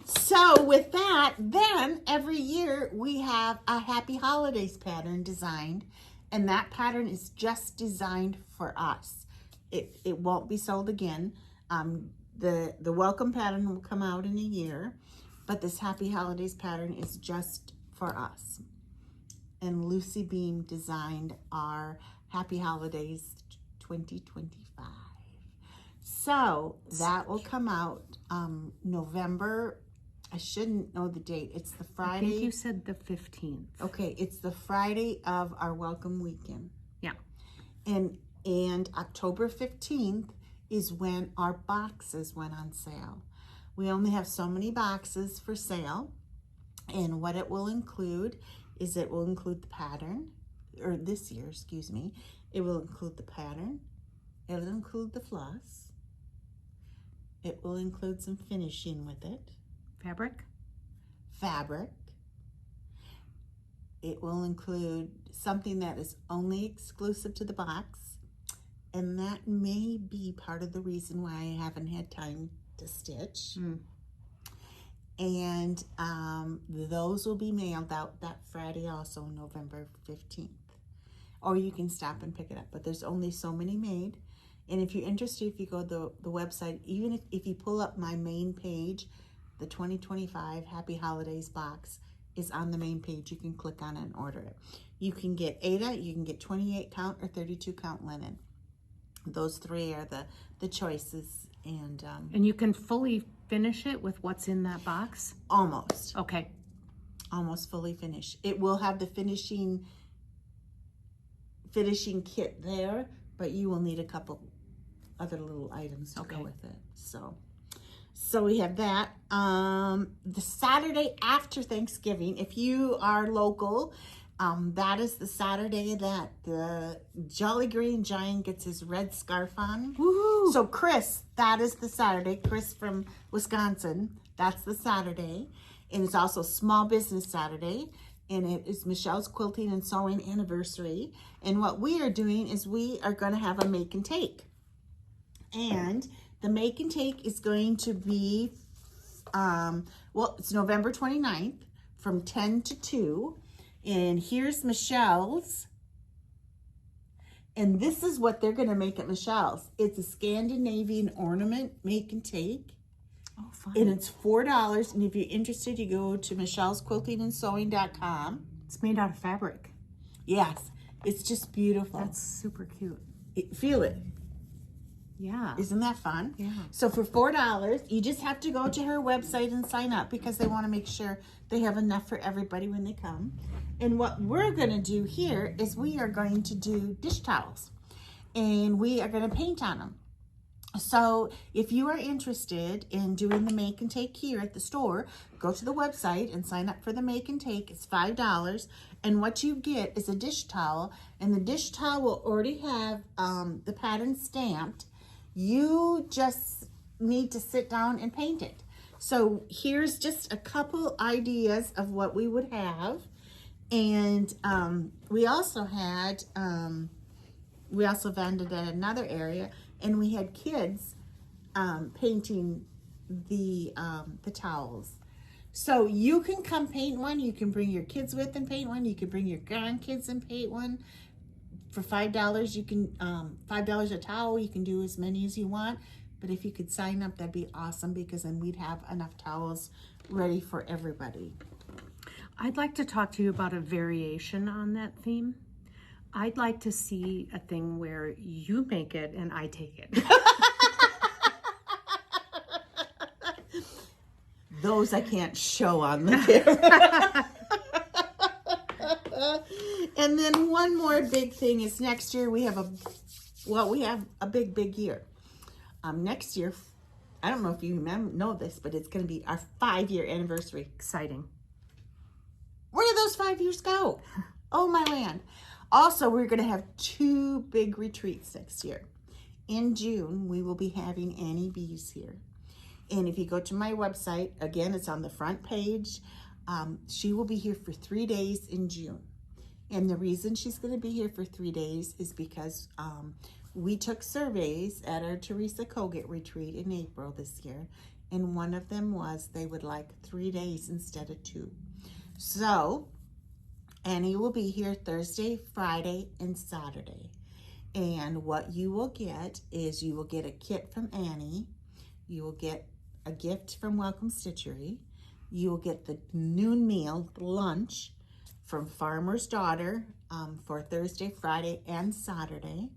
So with that, then every year we have a Happy Holidays pattern designed, and that pattern is just designed for us. It won't be sold again. The welcome pattern will come out in a year, But this Happy Holidays pattern is just for us. And Lucy Beam designed our Happy Holidays 2025. So that will come out November. I shouldn't know the date. It's the Friday. I think you said the 15th. Okay, it's the Friday of our welcome weekend. Yeah. And October 15th is when our boxes went on sale. We only have so many boxes for sale. And what it will include is it will include the pattern, or this year, excuse me. It will include the pattern. It'll include the floss. It will include some finishing with it. Fabric. It will include something that is only exclusive to the box. And that may be part of the reason why I haven't had time to stitch. And those will be mailed out that Friday also, November 15th. Or you can stop and pick it up. But there's only so many made. And if you're interested, if you go to the website, even if you pull up my main page, the 2025 Happy Holidays box is on the main page. You can click on it and order it. You can get Aida, you can get 28 count or 32 count linen. Those three are the choices. And you can fully finish it with what's in that box? Almost. Okay. Almost fully finished. It will have the finishing kit there, but you will need a couple other little items to go with it. So we have that. The Saturday after Thanksgiving, if you are local, that is the Saturday that the Jolly Green Giant gets his red scarf on. Woohoo! So Chris, that is the Saturday. Chris from Wisconsin, that's the Saturday. And it's also Small Business Saturday. And it is Michelle's Quilting and Sewing Anniversary. And what we are doing is we are going to have a make and take. And the make and take is going to be, it's November 29th from 10 to 2. And here's Michelle's. And this is what they're going to make at Michelle's. It's a Scandinavian ornament make and take. Oh, fun. And it's $4. And if you're interested, you go to michellesquiltingandsewing.com. It's made out of fabric. Yes. It's just beautiful. That's super cute. Feel it. Yeah. Isn't that fun? Yeah. So for $4, you just have to go to her website and sign up because they want to make sure they have enough for everybody when they come. And what we're going to do here is we are going to do dish towels. And we are going to paint on them. So if you are interested in doing the make and take here at the store, go to the website and sign up for the make and take. It's $5. And what you get is a dish towel. And the dish towel will already have the pattern stamped. You just need to sit down and paint it. So here's just a couple ideas of what we would have. And we also vended at another area, and we had kids painting the towels. So you can come paint one. You can bring your kids with and paint one. You can bring your grandkids and paint one. For $5, you can $5 a towel. You can do as many as you want. But if you could sign up, that'd be awesome because then we'd have enough towels ready for everybody. I'd like to talk to you about a variation on that theme. I'd like to see a thing where you make it and I take it. Those I can't show on the camera. And then one more big thing is next year we have a big year. Next year, I don't know if you know this, but it's going to be our 5-year anniversary. Exciting. Where did those 5 years go? Oh my land. Also, we're going to have 2 big retreats next year. In June, we will be having Annie B's here. And if you go to my website, again, it's on the front page. She will be here for 3 days in June. And the reason she's going to be here for 3 days is because we took surveys at our Teresa Kogut retreat in April this year. And one of them was they would like 3 days instead of 2. So Annie will be here Thursday, Friday, and Saturday. And what you will get is you will get a kit from Annie. You will get a gift from Welcome Stitchery. You will get the noon meal, lunch, from Farmer's Daughter for Thursday, Friday, and Saturday.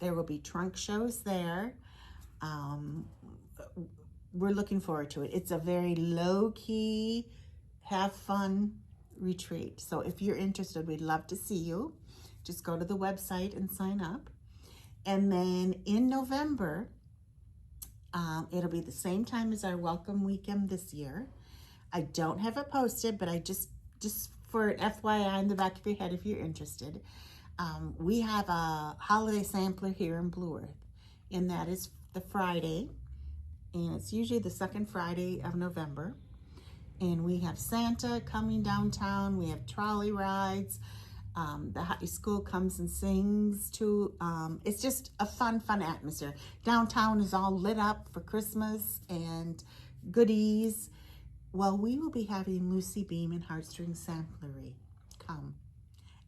There will be trunk shows there. We're looking forward to it. It's a very low-key, have fun retreat. So if you're interested, we'd love to see you. Just go to the website and sign up. And then in November, it'll be the same time as our welcome weekend this year. I don't have it posted, but I just for an FYI in the back of your head if you're interested, we have a holiday sampler here in Blue Earth, and that is the Friday, and it's usually the second Friday of November. And we have Santa coming downtown. We have trolley rides. The high school comes and sings too. It's just a fun atmosphere. Downtown is all lit up for Christmas and goodies. Well, we will be having Lucy Beam and Heartstring Samplery come.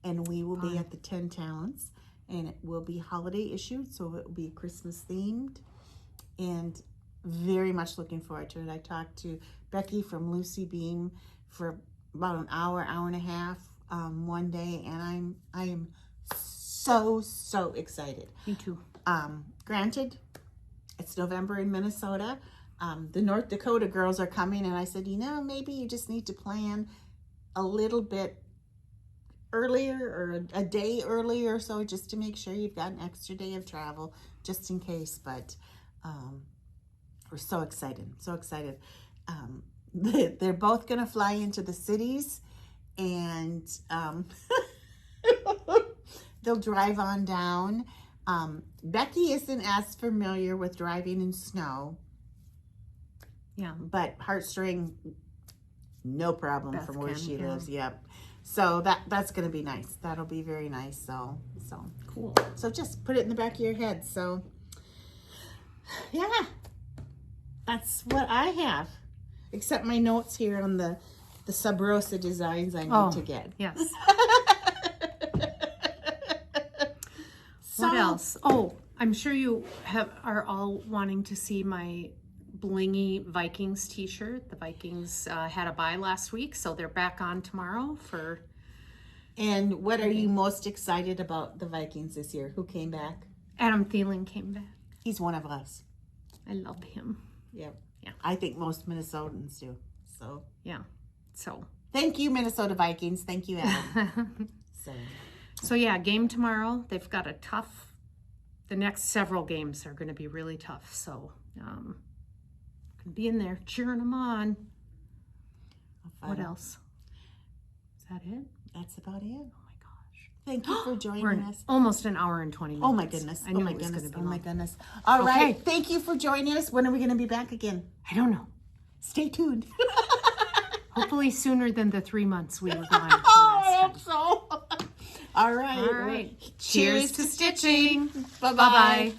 And we will be at the 10 Talents. And it will be holiday issued, so it will be Christmas themed. And very much looking forward to it. I talked to Becky from Lucy Beam for about an hour and a half one day, and I am so excited. Me too. Granted, it's November in Minnesota. The North Dakota girls are coming, and I said, maybe you just need to plan a little bit earlier or a day earlier, so just to make sure you've got an extra day of travel just in case. But we're so excited. They're both gonna fly into the cities, and they'll drive on down. Becky isn't as familiar with driving in snow. Yeah. But Heartstring, no problem. Beth from where can, she yeah. lives. Yep. So that's gonna be nice. That'll be very nice. So Cool. So just put it in the back of your head. So yeah, that's what I have. Except my notes here on the Sub Rosa designs I need to get. Yes. So, What else? Oh, I'm sure you are all wanting to see my blingy Vikings t-shirt. The Vikings had a bye last week, so they're back on tomorrow for... And what are you most excited about the Vikings this year? Who came back? Adam Thielen came back. He's one of us. I love him. Yep. Yeah. I think most Minnesotans do. So Yeah. So... thank you, Minnesota Vikings. Thank you, Adam. So yeah, game tomorrow. They've got a tough... The next several games are going to be really tough. So, be in there cheering them on. What else? Is that it? That's about it. Oh my gosh. Thank you for We're joining us. almost an hour and 20 minutes. Oh my goodness. I knew it was going to be Oh my long. goodness. All right. Okay. Thank you for joining us. When are we going to be back again? I don't know. Stay tuned. Hopefully sooner than the 3 months we were gone. Oh, I hope so. All right. All right. Cheers Cheers to stitching. Bye-bye. Bye-bye.